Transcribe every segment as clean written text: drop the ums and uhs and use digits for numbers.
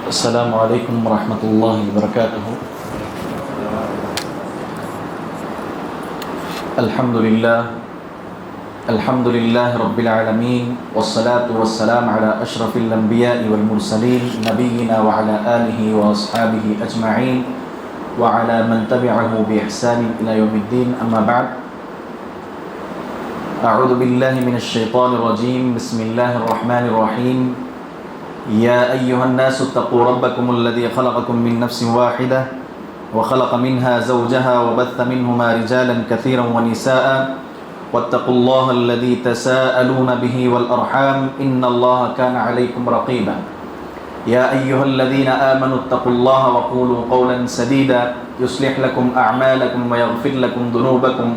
السلام عليكم ورحمة الله وبركاته. الحمد لله رب العالمين، والصلاة والسلام على أشرف الأنبياء والمرسلين نبينا وعلى آله وأصحابه أجمعين وعلى من تبعه بإحسان إلى يوم الدين. أما بعد، أعوذ بالله من الشيطان الرجيم. بسم الله الرحمن الرحيم. يا أيها الناس اتقوا ربكم الذي خلقكم من نفس واحدة وخلق منها زوجها وبث منهما رجالا كثيرا ونساء واتقوا الله الذي تساءلون به والأرحام إن الله كان عليكم رقيبا. يا أيها الذين آمنوا اتقوا الله وقولوا قولا سديدا يصلح لكم أعمالكم ويغفر لكم ذنوبكم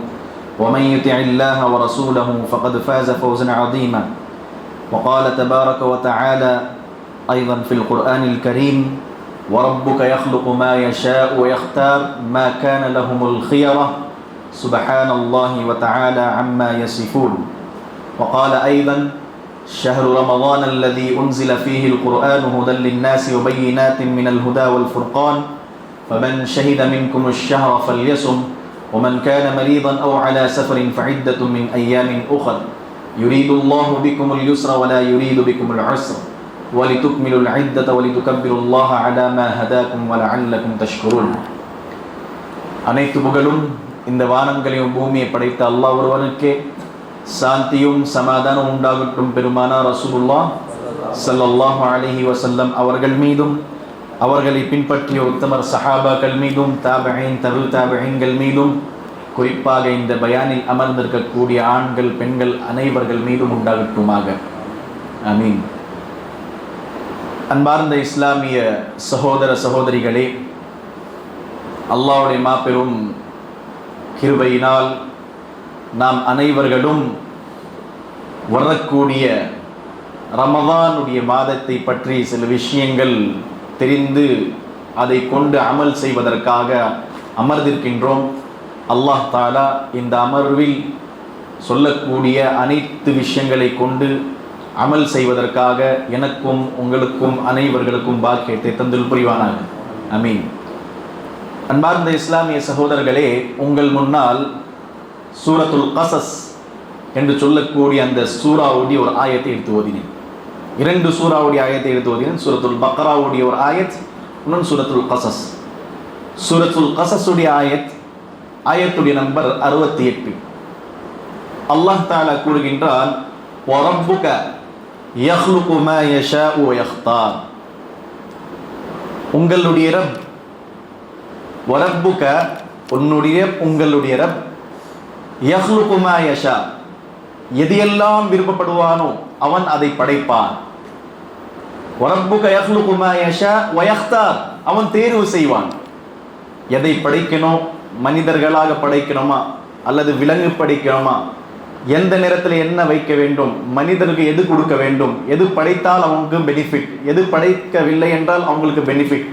ومن يطع الله ورسوله فقد فاز فوزا عظيما. وقال تبارك وتعالى أيضا في القرآن الكريم: وربك يخلق ما يشاء ويختار ما كان لهم الخيرة سبحان الله وتعالى عما يصفون. وقال أيضا: شهر رمضان الذي أنزل فيه القرآن هدى للناس وبينات من الهدى والفرقان فمن شهد منكم الشهر فليصم ومن كان مريضا أو على سفر فعدة من أيام أخر يريد الله بكم اليسر ولا يريد بكم العسر ولتكملوا العدة ولتكبروا الله على ما هداكم ولعلكم تشكرون. அனைத்து புகழும் இந்த வானங்களையும் பூமியை படைத்த அல்லாஹ் ஒருவனுக்கே, சாந்தியும் சமாதானம் உண்டாகட்டும் பெருமானார் ரசூலுல்லாஹ் ஸல்லல்லாஹு அலைஹி வஸல்லம் அவர்கள் மீதும், அவர்களை பின்பற்றிய உத்தமர் சஹாபாக்கள் மீதும், தாபிஈன் தபு தாபிஈன்கள் மீதும், குறிப்பாக இந்த பயானில் அமர்ந்திருக்கக்கூடிய ஆண்கள் பெண்கள் அனைவர்கள் மீதும் உண்டாகட்டுமாக. ஆமீன். அன்பார்ந்த இஸ்லாமிய சகோதர சகோதரிகளே, அல்லாஹ்வுடைய மாபெரும் கிருபையினால் நாம் அனைவர்களும் வரக்கூடிய ரமதானுடைய மாதத்தை பற்றி சில விஷயங்கள் தெரிந்து அதை கொண்டு அமல் செய்வதற்காக அமர்ந்திருக்கின்றோம். அல்லாஹ் தஆலா இந்த அமர்வில் சொல்லக்கூடிய அனைத்து விஷயங்களை கொண்டு அமல் செய்வதற்காக எனக்கும் உங்களுக்கும் அனைவர்களுக்கும் பாக்கியத்தை தந்தல் புரிவானாக. ஆமீன். அன்பார்ந்த இஸ்லாமிய சகோதரர்களே, உங்கள் முன்னால் சூரத்துல் கஸஸ் என்று சொல்லக்கூடிய அந்த சூராவுடைய ஒரு ஆயத்தை எடுத்து ஓதினேன். இரண்டு சூராவுடைய ஆயத்தை எடுத்து ஓதினேன். சூரத்துல் பக்ராவுடைய ஒரு ஆயத், இன்னும் சூரத்துல் கஸஸ். சூரத்துல் கஸஸுடைய ஆயத்துடைய நம்பர் 68. அல்லாஹ் தஆலா கூறுகின்றான்: وَرَبُّكَ يَخْلُقُ مَا يَشَاءُ وَيَخْتَارُ. உங்களுடைய ரப், வரப்புக உங்களுடைய ரப், யஹ்லுகு மா யஷா, எதையெல்லாம் விருப்பப்படுவானோ அவன் அதை படைப்பான். வரப்புக யஹ்லுகு மா யஷா வயக்தார், அவன் தேர்வு செய்வான். எதை படைக்கணும், மனிதர்களாக படைக்கணுமா அல்லது விலங்கு படைக்கணுமா, எந்த நேரத்தில் என்ன வைக்க வேண்டும், மனிதருக்கு எது கொடுக்க வேண்டும், எது படைத்தால் அவங்களுக்கு பெனிஃபிட், எது படைக்கவில்லை என்றால் அவங்களுக்கு பெனிஃபிட்,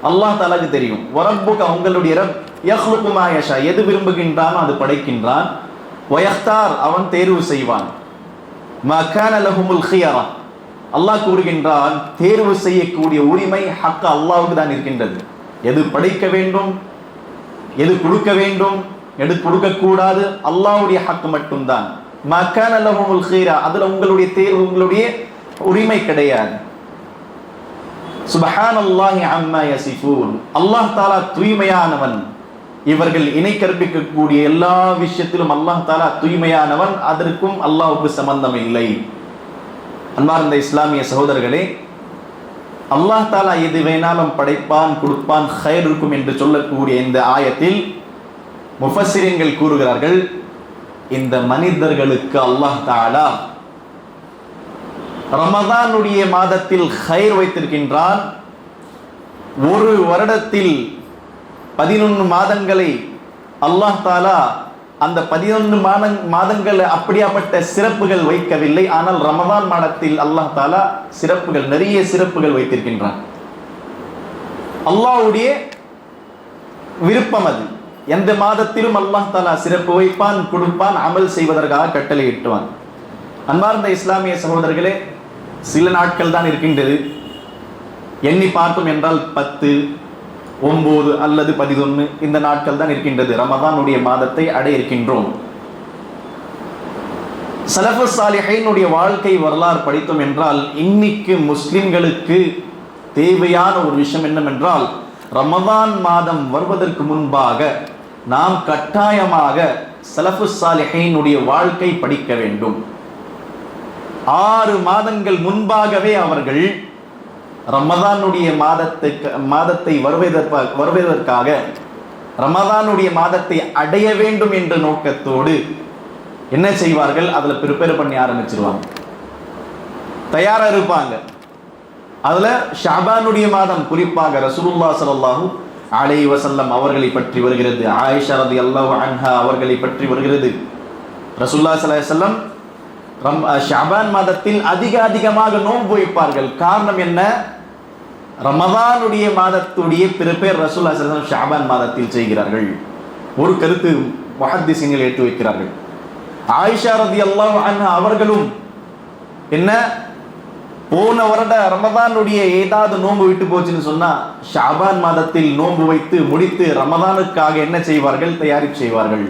அல்லாஹ் தஆலாக்கு தெரியும். வரப்புக உங்களுடைய ரப், யஹ்லுகு மா யஷா, எது விரும்புகின்றானோ அது படைக்கின்றான். வயக்தார், அவன் தேர்வு செய்வான். மா கான லஹுமுல் கியரா, அல்லாஹ் கூறுகின்றான் தேர்வு செய்யக்கூடிய உரிமை ஹக் அல்லாஹ்வுக்கு தான் இருக்கின்றது. எது படைக்க வேண்டும், எது கொடுக்க வேண்டும், எது கொடுக்க கூடாது, அல்லாஹ்வுடைய ஹக் மட்டும்தான். மா கான லஹுமுல் கியரா, அதுல உங்களுடைய தேர்வு, உங்களுடைய உரிமை கிடையாது. சுப்ஹானல்லாஹி அம்மா யசிஃபூன், அல்லாஹ் தஆலா தூய்மையானவன். இவர்கள் இணை கற்பிக்கக்கூடிய எல்லா விஷயத்திலும் அல்லாஹ் தஆலா தூய்மையானவன், அதற்கும் அல்லாஹ்வுக்கு சம்பந்தம் இல்லை. அன்பார்ந்த இஸ்லாமிய சகோதரர்களே, அல்லாஹ் தஆலா எது வேணாலும் படைப்பான், கொடுப்பான், கைர் இருக்கும் என்று சொல்லக்கூடிய இந்த ஆயத்தில் முஃபஸ்ஸிரீன்கள் கூறுகிறார்கள், இந்த மனிதர்களுக்கு அல்லாஹ் தஆலா ரமதானுடைய மாதத்தில் கைர் வைத்திருக்கின்றான். ஒரு வருடத்தில் 11 மாதங்களை அல்லாஹ் தஆலா அந்த 11 மாதங்கள் அப்படியாப்பட்ட சிறப்புகள் வைக்கவில்லை. ஆனால் ரமதான் மாதத்தில் அல்லாஹ் தஆலா சிறப்புகள், நிறைய சிறப்புகள் வைத்திருக்கின்றான். அல்லாஹ்வுடைய விருப்பம் அது. எந்த மாதத்திலும் அல்லாஹ் தஆலா சிறப்பு வைப்பான், கொடுப்பான், அமல் செய்வதற்காக கட்டளையிட்டுவான். அன்பார்ந்த இஸ்லாமிய சகோதரர்களே, சில நாட்கள் தான் இருக்கின்றது. எண்ணி பார்த்தோம் என்றால் 10, 9 அல்லது 11 இந்த நாட்கள் தான் இருக்கின்றது. ரமதானுடைய மாதத்தை அடைய இருக்கின்றோம். ஸலஃபு ஸாலிஹீனுடைய வாழ்க்கை வரலாறு படித்தோம் என்றால் இன்னைக்கு முஸ்லிம்களுக்கு தேவையான ஒரு விஷயம் என்னவென்றால், ரமதான் மாதம் வருவதற்கு முன்பாக நாம் கட்டாயமாக ஸலஃபு ஸாலிஹீனுடைய வாழ்க்கை படிக்க வேண்டும். 6 மாதங்கள் முன்பாகவே அவர்கள் ரமதானுடைய மாதத்தை வருவதற்காக ரமதானுடைய மாதத்தை அடைய வேண்டும் என்ற நோக்கத்தோடு என்ன செய்வார்கள், அதுல ப்ரிப்பேர் பண்ணி ஆரம்பிச்சிருவாங்க, தயாரா இருப்பாங்க. அதுல ஷஅபானுடைய மாதம் குறிப்பாக ரசூலுல்லாஹ் ஸல்லல்லாஹு அலைஹி வஸல்லம் அவர்களை பற்றி வருகிறது. ஆயிஷா ரலியல்லாஹு அன்ஹா அவர்களை பற்றி வருகிறது. ரசூலுல்லாஹ் ஸல்லல்லாஹு அலைஹி வஸல்லம் ஷஅபான் மாதத்தில் அதிகமாக நோன்பு வைப்பார்கள். காரணம் என்ன? ரமதானுடைய மாதத்துடைய ப்ரிப்பேர் ரசூலுல்லாஹ் ஸல்லல்லாஹு அலைஹி வஸல்லம் ஷஅபான் மாதத்தில் செய்கிறார்கள். ஒரு கருத்து முஹத்திஸீன்கள் எடுத்து வைக்கிறார்கள். ஆயிஷா ரலியல்லாஹு அன்ஹா அவர்களும் என்ன, போன வருட ரமதானுடைய ஏதாவது நோன்பு விட்டு போச்சுன்னு சொன்னா ஷஅபான் மாதத்தில் நோன்பு வைத்து முடித்து ரமதானுக்காக என்ன செய்வார்கள், தயாரிப்பு செய்வார்கள்.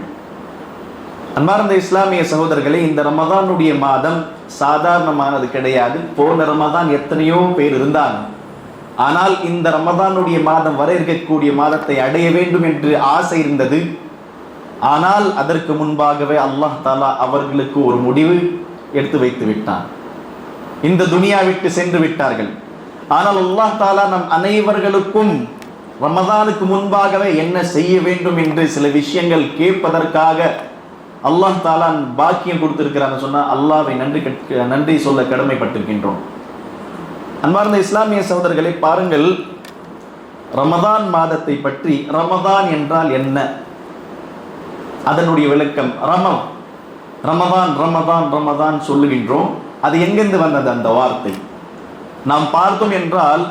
அன்பார்ந்த இஸ்லாமிய சகோதரர்களே, இந்த ரமதானுடைய மாதம் சாதாரணமானது கிடையாது. போன ரமதான் எத்தனையோ பேர் இருந்தாங்க. ஆனால் இந்த ரமதானுடைய மாதம் வர இருக்கக்கூடிய மாதத்தை அடைய வேண்டும் என்று ஆசை இருந்தது. ஆனால் அதற்கு முன்பாகவே அல்லாஹ் தஆலா அவர்களுக்கு ஒரு முடிவு எடுத்து வைத்து விட்டான். இந்த துனியா விட்டு சென்று விட்டார்கள். ஆனால் அல்லாஹ் தஆலா நம் அனைவர்களுக்கும் ரமதானுக்கு முன்பாகவே என்ன செய்ய வேண்டும் என்று சில விஷயங்கள் கேட்பதற்காக அல்லாஹ் தஆலா பாக்கியம் கொடுத்திருக்கிறான்னு சொன்னா அல்லாஹ்வை நன்றி சொல்ல கடமைப்பட்டிருக்கின்றோம். அன்பார்ந்த இஸ்லாமிய சகோதரர்களை பாருங்கள், ரமதான் மாதத்தை பற்றி, ரமதான் என்றால் என்ன, அதனுடைய விளக்கம். ரமதான் ரமதான் ரமதான் சொல்லுகின்றோம். அது எங்கிருந்து வந்தது அந்த வார்த்தை? நாம் பார்த்தோம் என்றால்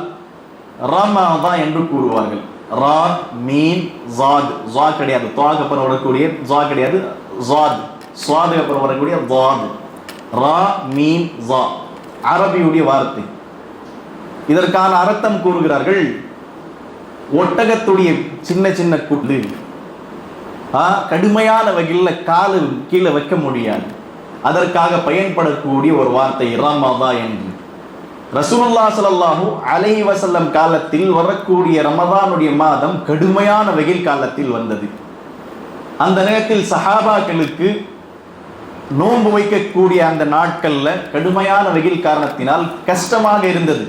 ரமதான் என்று கூறுவார்கள். ரா மீன் ஜாத், ஜா கிடையாது, துவாக்கு அப்புறம் வரக்கூடிய ஜா கிடையாது, ஜாத், சுவாதுக்கு அப்புறம் வரக்கூடிய ஜாத், ரா மீன் ஜா, அரபியுடைய வார்த்தை. இதற்கான அர்த்தம் கூறுகிறார்கள், ஒட்டகத்துடைய சின்ன சின்ன குட்டு கடுமையான வகையில் காலு கீழே வைக்க முடியாது, அதற்காக பயன்படக்கூடிய ஒரு வார்த்தை ரமதா என்று. ரசூலுல்லாஹ் ஸல்லல்லாஹு அலைஹி வஸல்லம் காலத்தில் வரக்கூடிய ரமதானுடைய மாதம் கடுமையான வெயில் காலத்தில் வந்தது. அந்த நேரத்தில் சஹாபாக்களுக்கு நோன்பு வைக்கக்கூடிய அந்த நாட்கள்ல கடுமையான வெயில் காரணத்தினால் கஷ்டமாக இருந்தது.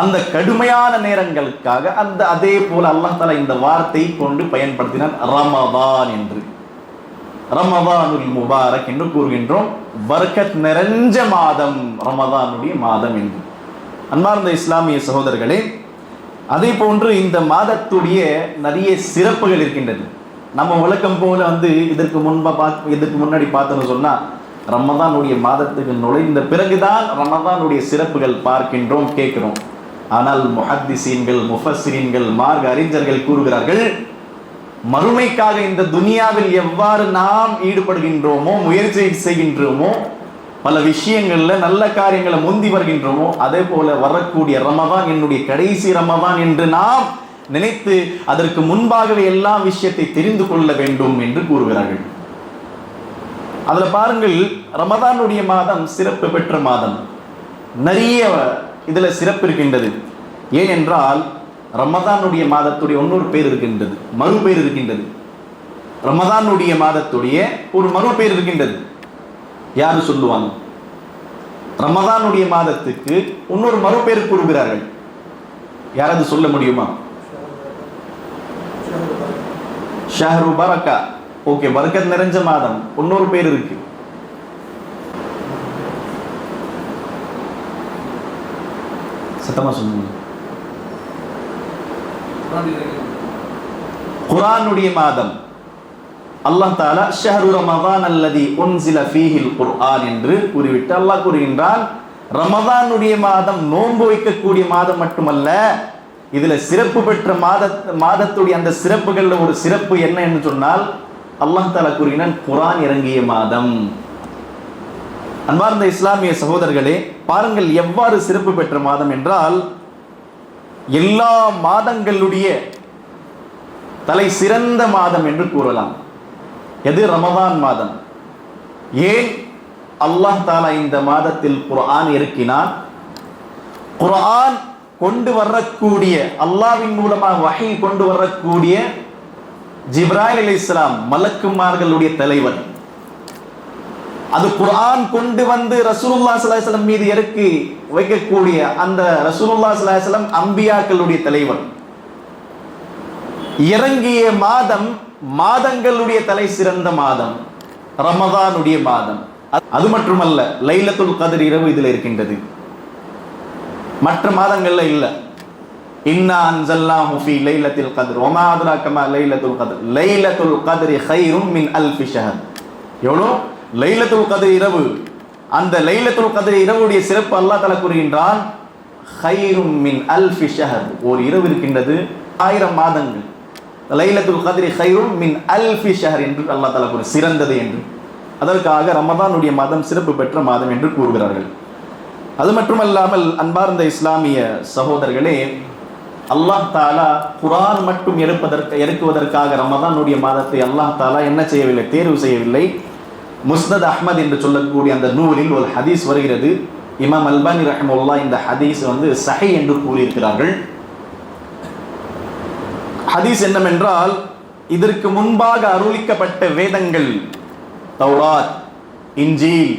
அந்த கடுமையான நேரங்களுக்காக அதே போல அல்லாஹ் தஆலா இந்த வார்த்தை கொண்டு பயன்படுத்தினார், ரமதான் என்று. ரமதானுல் முபாரக் என்று கூறுகின்றோம். பரக்கத் நிறைஞ்ச மாதம் ரமதானுடைய மாதம் என்று. அன்பார்ந்த இஸ்லாமிய சகோதரர்களே, அதே போன்று இந்த மாதத்துடைய நிறைய சிறப்புகள் இருக்கின்றது. நம்ம வழக்கம் போல இதற்கு முன்னாடி பார்த்தோம்னு சொன்னா ரமதானுடைய மாதத்துக்கு நுழைந்த பிறகுதான் ரமதானுடைய சிறப்புகள் பார்க்கின்றோம், கேட்கிறோம். ஆனால் முஹத்திஸீன்கள், முஃபஸ்ஸிரீன்கள், மார்க்க அறிஞர்கள் கூறுகிறார்கள், மறுமைக்காக இந்த துனியாவில் எவ்வாறு நாம் ஈடுபடுகின்றோமோ, முயற்சி செய்கின்றோமோ, பல விஷயங்கள்ல நல்ல காரியங்களை முந்தி வருகின்றோமோ, அதே போல வரக்கூடிய ரமதான் என்னுடைய கடைசி ரமதான் என்று நாம் நினைத்து அதற்கு முன்பாகவே எல்லா விஷயத்தை தெரிந்து கொள்ள வேண்டும் என்று கூறுகிறார்கள். அதுல பாருங்கள், ரமதானுடைய மாதம் சிறப்பு பெற்ற மாதம். நிறைய இதுல சிறப்பு இருக்கின்றது. ஏனென்றால் ரமதானுடைய மாதத்துடைய இன்னொரு பேர் இருக்கின்றது, மறு பேர் இருக்கின்றது. ரமதானுடைய மாதத்துடைய ஒரு மறு பேர் இருக்கின்றது. யாரு சொல்லுவாங்க? ரமதானுடைய மாதத்துக்கு இன்னொரு மறு பேர் கூறுகிறார்கள். யாராவது சொல்ல முடியுமா? ஷஹ்ரு பரக்கா. ஓகே, பரக்கத் நிறைஞ்ச மாதம். இன்னொரு பேர் இருக்கு. சத்தமா சொல்லுங்க. குர்ஆனுடைய மாதம். அல்லாஹ் தஆலா ஷஹ்ரு ரமதான் அல்லதி உன்சில ஃபீஹில் குர்ஆன் என்று கூறிவிட்டு அல்லாஹ் கூறுகின்றான், ரமதானுடைய மாதம் நோன்பு வைக்கக்கூடிய மாதம் மட்டுமல்ல, இதுல சிறப்பு பெற்ற மாதத்துடைய அந்த சிறப்புகள்ல ஒரு சிறப்பு என்ன என்று சொன்னால் அல்லாஹ் தஆலா கூறுகிறான், குர்ஆன் இறங்கிய மாதம். அன்பார்ந்த இஸ்லாமிய சகோதரர்களே, பாருங்கள் எவ்வாறு சிறப்பு பெற்ற மாதம் என்றால், எல்லா மாதங்களுடைய தலை சிறந்த மாதம் என்று கூறலாம். எது? ரமதான் மாதம். ஏன் அல்லாஹ் தஆலா இந்த மாதத்தில் குர்ஆன் இறக்கினான்? குர்ஆன் கொண்டு வரக்கூடிய, அல்லாஹ்வின் மூலமாக வஹீ கொண்டு வரக்கூடிய ஜிப்ராயில் அலைஹிஸ்ஸலாம் மலக்குமார்களுடைய தலைவர். அது குர்ஆன் கொண்டு வந்து ரசூலுல்லாஹி ஸல்லல்லாஹு அலைஹி வஸல்லம் மீது இறக்கி வைக்கக்கூடிய அந்த ரசூலுல்லாஹி ஸல்லல்லாஹு அலைஹி வஸல்லம் அம்பியாக்களுடைய தலைவர். இறங்கிய மாதம் மாதங்களுடைய தலை சிறந்த மாதம் ரமதானுடைய மாதம். அது மட்டுமல்ல, லைலத்துல் கத்ர் இரவு இதில் இருக்கின்றது, மற்ற மாதங்கள்ல இல்ல. இன்னா அன்ஸல்னாஹு ஃபீ லைலத்தில் கத்ர் வமா அத்ராக மா லைலத்துல் கத்ர் லைலத்துல் கத்ரி கைரும் மின் அல்ஃபி ஷஹர். எவ்வளோ? லைலத்துல் கத்ர் இரவு. அந்த லைலத்துல் கத்ர் இரவுடைய சிறப்பு அல்லாஹ் தஆலா கூறுகின்றான், கைரும் மின் அல்ஃபி ஷஹர். ஒரு இரவு இருக்கின்றது 1000 மாதங்கள். லைலத்துல் கத்ரி கைரும் மின் அல்ஃபி ஷஹர் என்று அல்லாஹ் தஆலா கூறு, சிறந்தது என்று. அதற்காக ரமதானுடைய மாதம் சிறப்பு பெற்ற மாதம் என்று கூறுகிறார்கள். அது மட்டுமல்லாமல் அன்பார்ந்த இஸ்லாமிய சகோதரர்களே, அல்லாஹ் தஆலா குர்ஆன் மட்டும் இறக்குவதற்காக ரமதானுடைய மாதத்தை அல்லாஹ் தஆலா என்ன செய்யவில்லை? தேர்வு செய்யவில்லை. முஸ்னத் அஹ்மத் என்று சொல்லக்கூடிய அந்த நூலில் ஒரு ஹதீஸ் வருகிறது. இமாம் அல்பானி ரஹ்மத்துல்லாஹ் இந்த ஹதீஸ் சஹீஹ் என்று கூறியிருக்கிறார்கள். ஹதீஸ் என்னவென்றால், இதற்கு முன்பாக அருளிக்கப்பட்ட வேதங்கள் தௌராத், இன்ஜீல்,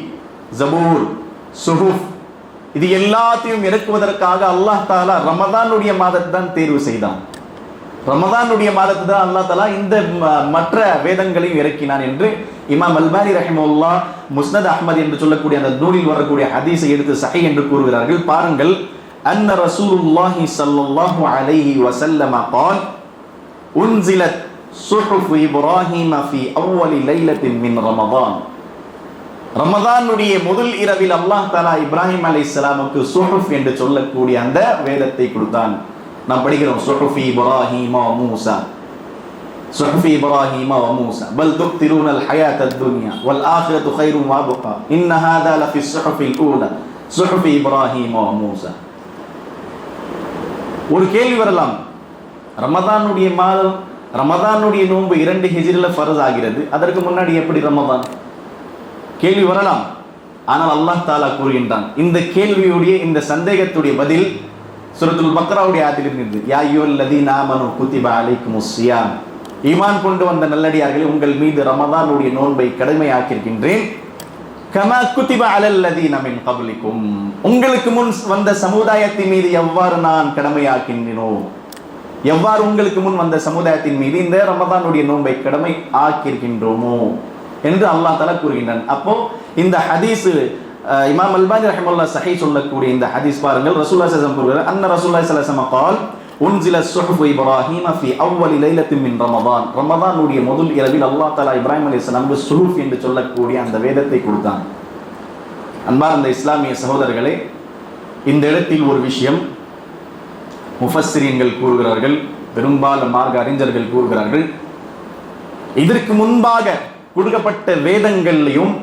ஜபூர், சுஹுஃப், இது எல்லாத்தையும் இறக்குவதற்காக அல்லாஹ் தஆலா ரமதானுடைய மாதத்தை தான் தேர்வு செய்தான். ரமதானுடைய மாதத்தை தான் அல்லாஹ் தஆலா இந்த மற்ற வேதங்களையும் இறக்கினான் என்று இமாம் அல்பானி ரஹிமஹுல்லாஹ் முஸ்னத் அஹ்மத் என்று சொல்லக்கூடிய அந்த நூலில் வரக்கூடிய ஹதீஸை எடுத்து சஹீஹ் என்று கூறுகிறார்கள். பாருங்கள், அன்ன ரசூலுல்லாஹி ஸல்லல்லாஹு அலைஹி வஸல்லம் قال உன்சிலத் சுஹுஃப் இப்ராஹீம ஃபீ அவ்வலி லைலத்தின் மின் ரமதான். ரமதானுடைய முதல் இரவில் அல்லாஹ் தஆலா இப்ராஹிம் அலைஹிஸ்ஸலாமுக்கு சுஹுஃப் என்று சொல்லக்கூடிய அந்த வேதத்தை கொடுத்தான். நாம் படிக்கிறோம், சுஹுஃப் இப்ராஹீம வ மூஸா, சுஹுஃப் இப்ராஹீம வ மூஸா பல் துக்திரூனல் ஹயாத்தத் துன்யா வல் ஆখিরাতু கைரும் வ அப்கா இன்ன ஹாதா லஃபி ஸுஹுஃபில் ஊலா சுஹுஃப் இப்ராஹீம வ மூஸா. ஒரு கேள்வி வரலாம், ரமதானுடைய மாதம், ரமதானுடைய நோன்பு 2 ஹிஜ்ரில ஃபர்ஸ் ஆகிறது, அதற்கு முன்னாடி எப்படி ரமதான்? கேள்வி வரலாம். ஆனால் அல்லாஹ் தஆலா கூறுகின்றான், இந்த கேள்வியுடைய இந்த சந்தேகத்துடைய பதில் சூரத்துல் பக்ராவுடைய ஆயத்தில் இருக்கிறது. யா அய்யுஹல்லதீன ஆமனூ குத்திப அலைக்குமுஸ் ஸியாம். ஈமான் கொண்டு வந்த நல்லடியார்களே, உங்கள் மீது ரமதானுடைய நோன்பை கடமையாக்கியிருக்கின்றேன். கமா குத்திப அலல்லதீன மின் கப்லிக்கும். உங்களுக்கு முன் வந்த சமுதாயத்தின் மீது எவ்வாறு நான் கடமையாக்கினேனோ, எவ்வாறு உங்களுக்கு முன் வந்த சமுதாயத்தின் மீது இந்த ரமதானுடைய நோன்பை கடமை ஆக்கியிருக்கின்றோமோ என்று அல்லாஹ் தஆலா கூறுகின்றான். அப்போ இந்த ஹதீஸ் இமாம் அல்பானி ரஹ்மத்துல்லாஹ் சஹீஹ் சொல்லக்கூடிய இந்த ஹதீஸ் பாருங்கள், ரசூலுல்லாஹி ஸல்லல்லாஹு அலைஹி வஸல்லம் கூறுகிறார், அன்ன ரசூலுல்லாஹி ஸல்லல்லாஹு அலைஹி வஸல்லம் قال உன்சில சுஹுஃப் இப்ராஹீம ஃபீ அவ்வலி லைலத்தின் மின் ரமதான். ரமதானுடைய முதல் இரவில் அல்லாஹ் தஆலா இப்ராஹிம் அலைஹிஸ்ஸலாமுக்கு சுஹுஃப் என்று சொல்லக்கூடிய அந்த வேதத்தை கொடுத்தான். அன்பார்ந்த இஸ்லாமிய சகோதரர்களே, இந்த இடத்தில் ஒரு விஷயம் முஃபஸ்ஸிரீன்கள் கூறுகிறார்கள், பெரும்பாலும் மார்க்க அறிஞர்கள் கூறுகிறார்கள், இதற்கு முன்பாக கொடுக்கப்பட்ட வேதங்கள்லையும்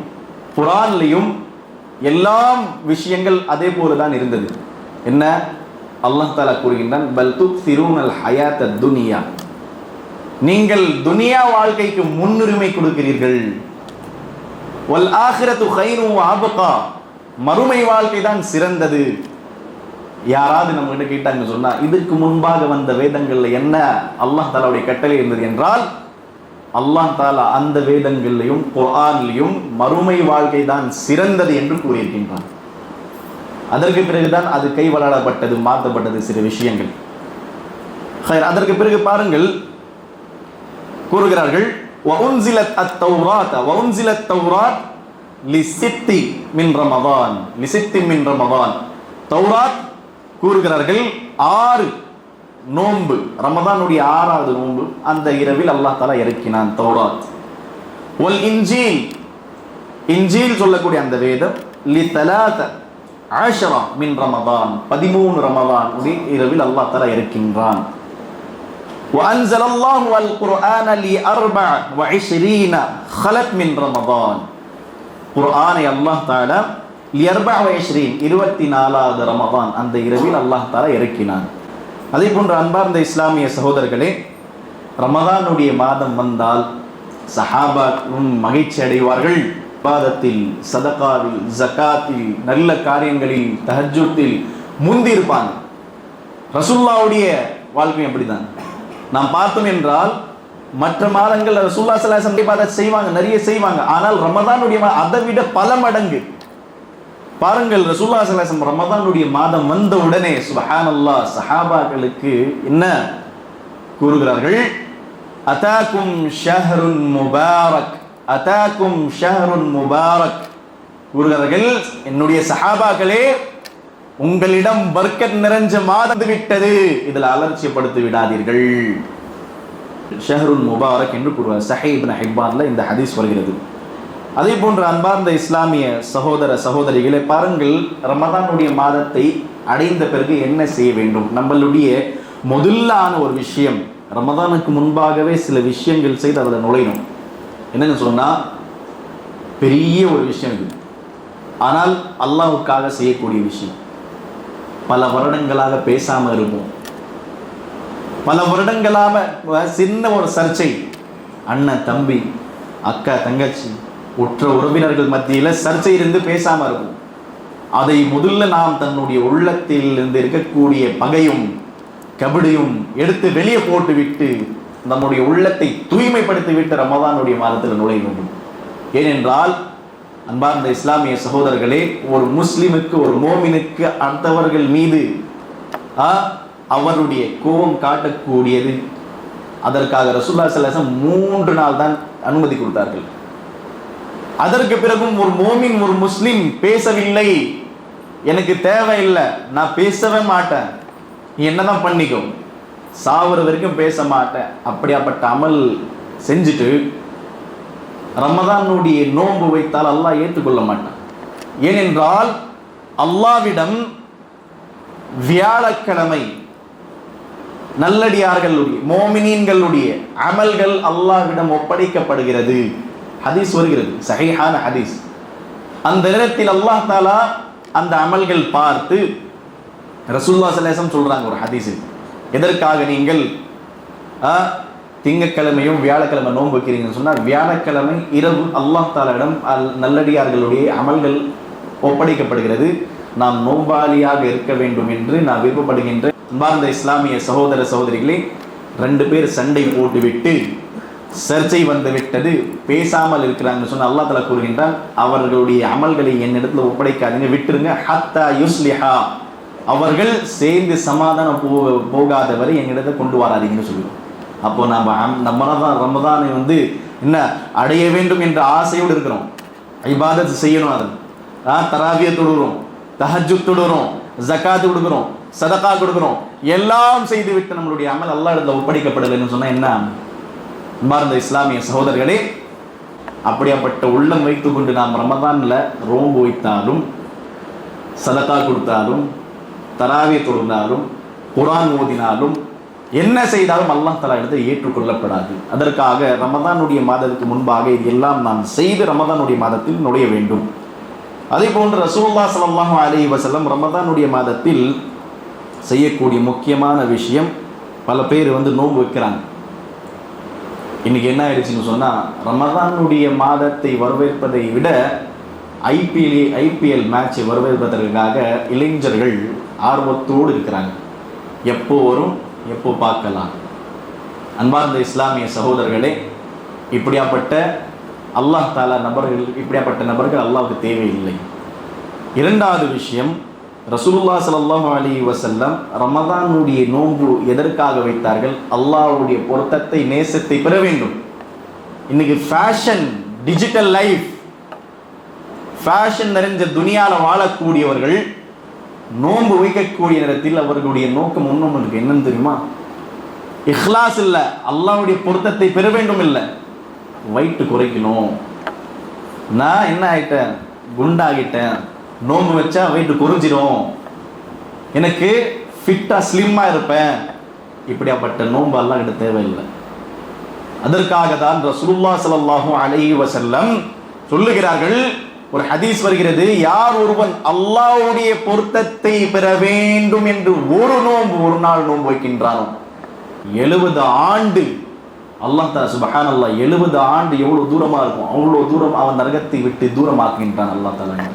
குர்ஆன்லையும் எல்லாம் விஷயங்கள் அதே போலதான் இருந்தது. என்ன? அல்லாஹ் தஆலா கூறுகின்றான், பல் துக்ஸிரூனல் ஹயாத்தத் துன்யா. நீங்கள் துனியா வாழ்க்கைக்கு முன்னுரிமை கொடுக்கிறீர்கள். வல் ஆখিরাতু கைரும் வ அப்கா. மறுமை வாழ்க்கை தான் சிறந்தது. யாராவது நம்ம கிட்ட கேட்டாங்க சொன்னா, இதுக்கு முன்பாக வந்த வேதங்கள்ல என்ன அல்லாஹ் தஆலாவுடைய கட்டளை இருந்தது என்றால், அல்லாஹ் தஆலா அந்த வேதங்களையும் குர்ஆன்லையும் மறுமை வாழ்க்கை தான் சிறந்தது என்று கூறியிருக்கின்றான். அதற்கு பிறகுதான் அது கைவளாடப்பட்டது, மாற்றப்பட்டது சில விஷயங்கள். அதற்கு பிறகு பாருங்கள், கூறுகிறார்கள், வஉன்சிலத் அத்-தௌராத் வஉன்சிலத் தௌராத் லிசித்தி மின் ரமதான். லிசித்தி மின் ரமதான். தௌராத் கூறுகிறார்கள் 6 நோன்பு, ரமதானுடைய 6வது நோன்பு அந்த இரவில் அல்லாஹ் தஆலா இறக்கினான் தௌராத். வல் இன்ஜீல், இன்ஜீல் சொல்லக்கூடிய அந்த வேதம் லிதலாத மின் ரமதான், 13 ரமதான் இரவில் அல்லாஹ் தஆலா இறக்கின்றான். وأنزل الله القرآن ل24 خلت من رمضان. குர்ஆனை அல்லாஹ் தஆலா ل24 24வது ரமதான் அந்த இரவில் அல்லாஹ் தஆலா இறக்கினான். அதே போன்ற அன்பார்ந்த இஸ்லாமிய சகோதரர்களே, ரமதானுடைய மாதம் வந்தால் சஹாபாக்களும் மகிழ்ச்சி அடைவார்கள். இபாதத்தில், சதகாவில், ஜகாத்தில், நல்ல காரியங்களில், தஹஜ்ஜுத்தில் முந்தி இருப்பாங்க. ரசூலுல்லாஹ்வுடைய வாழ்க்கை அப்படிதான் நாம் பார்த்தோம் என்றால், மற்ற மாதங்கள் ரசூலுல்லாஹ் ஸல்லல்லாஹு அலைஹி வஸல்லம் இபாதத் செய்வாங்க, நிறைய செய்வாங்க. ஆனால் ரமதானுடைய அதை விட பல மடங்கு பாருங்கள். ரசூலுல்லாஹ் ஸல்லல்லாஹு அலைஹி வஸல்லம் ரமதானுடைய மாதம் வந்த உடனே சுப்ஹானல்லாஹ் சஹாபாக்களுக்கு என்ன கூறுகிறார்கள்? அதாக்கும் ஷஹ்ருன் முபாரக், அதாக்கும் ஷஹ்ருன் முபாரக் கூறுகிறார்கள், என்னுடைய சஹாபாக்களே, உங்களிடம் பர்க்கத் நிறைஞ்ச மாதம் விட்டது, இதில் அலட்சியப்படுத்தி விடாதீர்கள். ஷஹ்ருன் முபாரக் என்று கூறுவார். ஸஹீஹ் இப்னு ஹிப்பான்ல இந்த ஹதீஸ் வருகிறது. அதே போன்று அன்பார்ந்த இஸ்லாமிய சகோதர சகோதரிகளை பாருங்கள், ரமதானுடைய மாதத்தை அடைந்த பிறகு என்ன செய்ய வேண்டும்? நம்மளுடைய முதலான ஒரு விஷயம், ரமதானுக்கு முன்பாகவே சில விஷயங்கள் செய்து அதில் நுழையணும். என்னன்னு சொன்னால், பெரிய ஒரு விஷயம் இது, ஆனால் அல்லாஹ்வுக்காக செய்யக்கூடிய விஷயம். பல வருடங்களாக பேசாமல் இருப்போம், பல வருடங்களாக சின்ன ஒரு சர்ச்சை, அண்ணன் தம்பி, அக்கா தங்கச்சி, உற்ற உறவினர்கள் மத்தியில் சர்ச்சை இருந்து பேசாமல் இருக்கும். அதை முதல்ல நாம் தன்னுடைய உள்ளத்தில் இருந்து இருக்கக்கூடிய பகையும் கபடியும் எடுத்து வெளியே போட்டுவிட்டு நம்முடைய உள்ளத்தை தூய்மைப்படுத்தி விட்டு ரமதானுடைய மாதத்தில் நுழைய வேண்டும். ஏனென்றால் அன்பார்ந்த இஸ்லாமிய சகோதரர்களே, ஒரு முஸ்லிமுக்கு, ஒரு மோமினுக்கு அடுத்தவர்கள் மீது அவருடைய கோபம் காட்டக்கூடியது. அதற்காக ரசூலுல்லாஹி ஸல்லல்லாஹு அலைஹி வஸல்லம் 3 நாள் தான் அனுமதி கொடுத்தார்கள். அதற்கு பிறகும் ஒரு மோமின், ஒரு முஸ்லிம் பேசவில்லை, எனக்கு தேவையில்லை, நான் பேசவே மாட்டேன், நீ என்னதான் பண்ணிக்கோ, சாவர வரைக்கும் பேச மாட்டேன், அப்படியாப்பட்ட அமல் செஞ்சுட்டு ரமதானுடைய நோன்பு வைத்தால் அல்லாஹ் ஏற்றுக்கொள்ள மாட்டான். ஏனென்றால் அல்லாஹ்விடம் வியாழக்கிழமை நல்லடியார்களுடைய, மோமினீன்களுடைய அமல்கள் அல்லாஹ்விடம் ஒப்படைக்கப்படுகிறது. ஹதீஸ் வருகிறது, சஹீஹான ஹதீஸ். அந்த நேரத்தில் அல்லாஹ் தஆலா அந்த அமல்கள் பார்த்து ரசூலுல்லாஹி ஸல்லல்லாஹு அலைஹி வஸல்லம் சொல்றாங்க ஒரு ஹதீஸில், எதற்காக நீங்கள் திங்கட்கிழமையும் வியாழக்கிழமை நோன்பு வைக்கிறீங்கன்னு சொன்னால், வியாழக்கிழமை இரவு அல்லாஹ் தஆலாவிடம் நல்லடியார்களுடைய அமல்கள் ஒப்படைக்கப்படுகிறது, நாம் நோம்பாளியாக இருக்க வேண்டும் என்று நான் விருப்பப்படுகின்றேன். அன்பார்ந்த இஸ்லாமிய சகோதர சகோதரிகளே, 2 பேர் சண்டை போட்டுவிட்டு சர்ச்சை வந்து விட்டது, பேசாமல் இருக்கிறாங்கன்னு சொன்னால் அல்லாஹ் தஆலா கூறுகின்றான், அவர்களுடைய அமல்களை என்னிடத்தில் ஒப்படைக்காதீங்க, விட்டுருங்க. ஹத்தா யுஸ்லிஹா, அவர்கள் சேர்ந்து சமாதானம் போகாத வரை என்னிடத்தை கொண்டு வராதீங்கன்னு சொல்லுவோம். அப்போ நம்ம தான் ரமதானை என்ன அடைய வேண்டும் என்ற ஆசையோடு இருக்கிறோம், இபாதத் செய்யணும், அதன் தராவிய தொடுகிறோம், தஹஜ்ஜுத் தொடுகிறோம், ஜகாத் கொடுக்குறோம், சதகா கொடுக்குறோம், எல்லாம் செய்து விட்டு நம்மளுடைய அமல் அல்லாஹ் இடத்துல ஒப்படைக்கப்படலைன்னு சொன்னால் என்ன? அன்பார்ந்த இஸ்லாமிய சகோதரர்களே, அப்படியாப்பட்ட உள்ளம் வைத்துக் கொண்டு நாம் ரமதானில் ரோம்பு வைத்தாலும், சதகா கொடுத்தாலும், தராவிய தொழுந்தாலும், குர்ஆன் ஓதினாலும், என்ன செய்தாலும் அல்லாஹ் தஆலா இடத்தில் ஏற்றுக்கொள்ளப்படாது. அதற்காக ரமதானுடைய மாதத்துக்கு முன்பாக இது எல்லாம் நாம் செய்து ரமதானுடைய மாதத்தில் நுழைய வேண்டும். அதே போன்று ரசூலுல்லாஹி ஸல்லல்லாஹு அலைஹி வஸல்லம் ரமதானுடைய மாதத்தில் செய்யக்கூடிய முக்கியமான விஷயம், பல பேர் நோன்பு வைக்கிறாங்க. இன்னைக்கு என்ன ஆயிடுச்சுன்னு சொன்னால், ரமதானுடைய மாதத்தை வரவேற்பதை விட ஐபிஎல் மேட்சை வரவேற்பதற்காக இளைஞர்கள் ஆர்வத்தோடு இருக்கிறாங்க. எப்போ வரும், எப்போ பார்க்கலாம். அன்பார்ந்த இஸ்லாமிய சகோதரர்களே, இப்படியாப்பட்ட அல்லாஹ் தஆலா இப்படியாப்பட்ட நபர்கள் அல்லாஹ்வுக்கு தேவையில்லை. இரண்டாவது விஷயம், ரசூலுல்லாஹி ஸல்லல்லாஹு அலைஹி வஸல்லம் ரமதானுடைய நோன்பு எதற்காக வைத்தார்கள்? அல்லாஹ்வுடைய பொருத்தத்தை, நேசத்தை பெற வேண்டும். இன்னைக்கு ஃபேஷன், டிஜிட்டல் லைஃப், ஃபேஷன் நிறைஞ்ச துனியாவில் வாழக்கூடியவர்கள் நோன்பு வைக்கக்கூடிய நேரத்தில் அவர்களுடைய நோக்கம் ஒன்றும் இருக்கு. என்னன்னு தெரியுமா? இஹ்லாஸ் இல்லை, அல்லாஹ்வுடைய பொருத்தத்தை பெற வேண்டும் இல்லை, வயிற்று குறைக்கணும். நான் என்ன ஆகிட்டேன், குண்டாகிட்டேன், நோன்பு வச்சா வெயிட்டு குறைஞ்சிரும், எனக்கு ஃபிட்டாக ஸ்லிம்மாக இருப்பேன், இப்படியாப்பட்ட நோன்பு அல்லாஹ் கிட்ட தேவையில்லை. அதற்காக தான் ரசூலுல்லாஹி ஸல்லல்லாஹு அலைஹி வஸல்லம் சொல்லுகிறார்கள், ஒரு ஹதீஸ் வருகிறது, யார் ஒருவன் அல்லாஹ்வுடைய பொருத்தத்தை பெற வேண்டும் என்று ஒரு நாள் நோன்பு வைக்கின்றானோ 70 ஆண்டு அல்லாஹ் தஆலா சுப்ஹானல்லாஹ் 70 ஆண்டு எவ்வளவு தூரமா இருக்கும், அவ்வளவு தூரம் அவன் நரகத்தை விட்டு தூரமாக்குகின்றான் அல்லாஹ் தஆலா.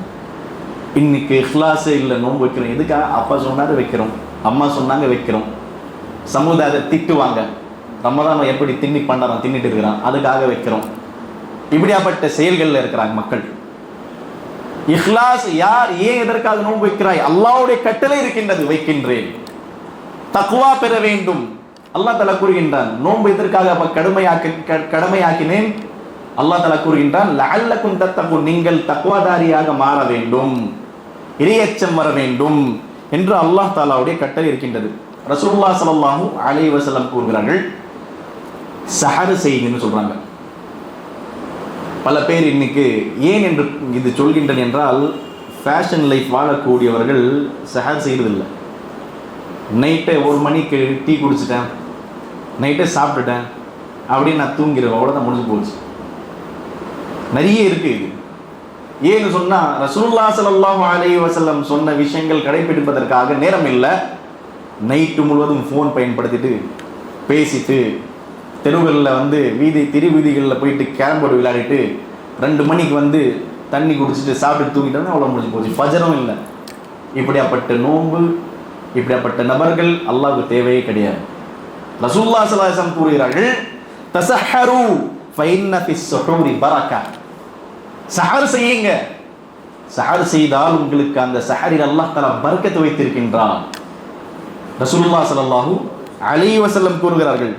இன்னைக்கு இஹ்லாஸே இல்லை, நோன்பு வைக்கிறோம் எதுக்காக? அப்பா சொன்னாரு வைக்கிறோம், அம்மா சொன்னாங்க வைக்கிறோம், சமுதாயத்தை திட்டுவாங்க, ரமதான் எப்படி தின்னிட்டு இருக்கிறான் அதுக்காக வைக்கிறோம். இப்படியாப்பட்ட செயல்களில் இருக்கிறாங்க மக்கள். இஹ்லாஸ் யார் ஏன் எதற்காக நோன்பு வைக்கிறாய்? அல்லாஹ்வுடைய கட்டளை இருக்கின்றது, வைக்கின்றேன். தக்வா பெற வேண்டும் அல்லாஹ் தஆலா கூறுகின்றான். நோன்பு எதற்காக கடமையாக்கினேன்? அல்லாஹ் தஆலா கூறுகின்றான், லஅல்லக்கும் தத்தகுன், நீங்கள் தக்வாதாரியாக மாற வேண்டும், இறையச்சம் வர வேண்டும் என்று அல்லாஹ் தஆலாவுடைய கட்டளை இருக்கின்றது. ரசூலுல்லாஹ் ஸல்லல்லாஹு அலைஹி வஸல்லம் கூறுகிறார்கள், சஹர் செய்யுங்கன்னு சொல்றாங்க. பல பேர் இன்னைக்கு ஏன் என்று இது சொல்கின்றன என்றால், ஃபேஷன் லைஃப் வாழக்கூடியவர்கள் சஹர் செய்யறதில்லை. நைட்டை 1 மணிக்கு டீ குடிச்சிட்டேன், நைட்டை சாப்பிட்டுட்டேன் அப்படின்னு நான் தூங்கிடுவேன், அவ்வளோதான், முடிஞ்சு போச்சு. நிறைய இருக்கு இது. ஏன்னு சொன்னா ரசூலுல்லாஹ் ஸல்லல்லாஹு அலைஹி வஸல்லம் சொன்ன விஷயங்கள் கடைபிடிப்பதற்காக நேரம் இல்லை. நைட்டு முழுவதும் ஃபோன் பயன்படுத்திட்டு பேசிட்டு தெருவுகளில் திரு வீதிகளில் போயிட்டு கேரம் போர்டு விளையாடிட்டு 2 மணிக்கு தண்ணி குடிச்சிட்டு சாப்பிட்டு தூங்கிட்டோன்னா அவ்வளோ முடிஞ்சு போச்சு, ஃபஜரும் இல்லை. இப்படியாப்பட்ட நோன்பு, இப்படியாப்பட்ட நபர்கள் அல்லாஹ்வுக்கு தேவையே கிடையாது. ரசூலுல்லாஹ் ஸல்லல்லாஹு அலைஹி வஸல்லம் கூறுகிறார்கள், தஸஹரு ஃபஇன்ன ஃபிஸ் ஸுஹூரி பரக்கா, சஹர் செய்யுங்க, சஹர் செய்தால் உங்களுக்கு அந்த சஹரில் அல்லாஹ் தஆலா பரக்கத் வைத்திருக்கின்றான். ரசூலுல்லாஹ் ஸல்லல்லாஹு அலைஹி வஸல்லம் கூறுகிறார்கள்.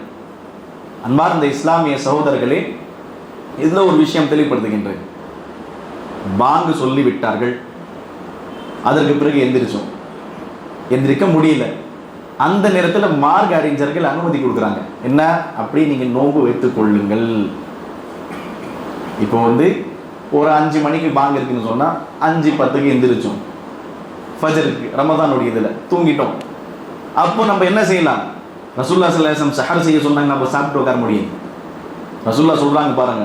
அன்பார்ந்த இஸ்லாமிய சகோதரர்களே, இதில் ஒரு விஷயம் தெளிவுபடுத்துகின்றேன். பாங்கு சொல்லி விட்டார்கள், அதற்கு பிறகு எந்திரிக்க முடியல. அந்த நேரத்தில் மார்க்க அறிஞர்கள் அனுமதி கொடுக்குறாங்க, என்ன அப்படி நீங்கள் நோன்பு வைத்துக் கொள்ளுங்கள். இப்போ ஒரு 5 மணிக்கு பாங்கு இருக்குன்னு சொன்னால் 5:10 எந்திரிச்சோம், ஃபஜருக்கு ரமதானுடைய இதில் தூங்கிட்டோம். அப்போ நம்ம என்ன செய்யலாம்? ரசூலுல்லாஹ் ஸல்லல்லாஹு அலைஹி வஸல்லம் சஹர் செய்ய சொன்னாங்க, நம்ம சாப்பிட்டு உட்கார முடியும். ரசூலுல்லாஹ் சொல்றாங்க பாருங்க,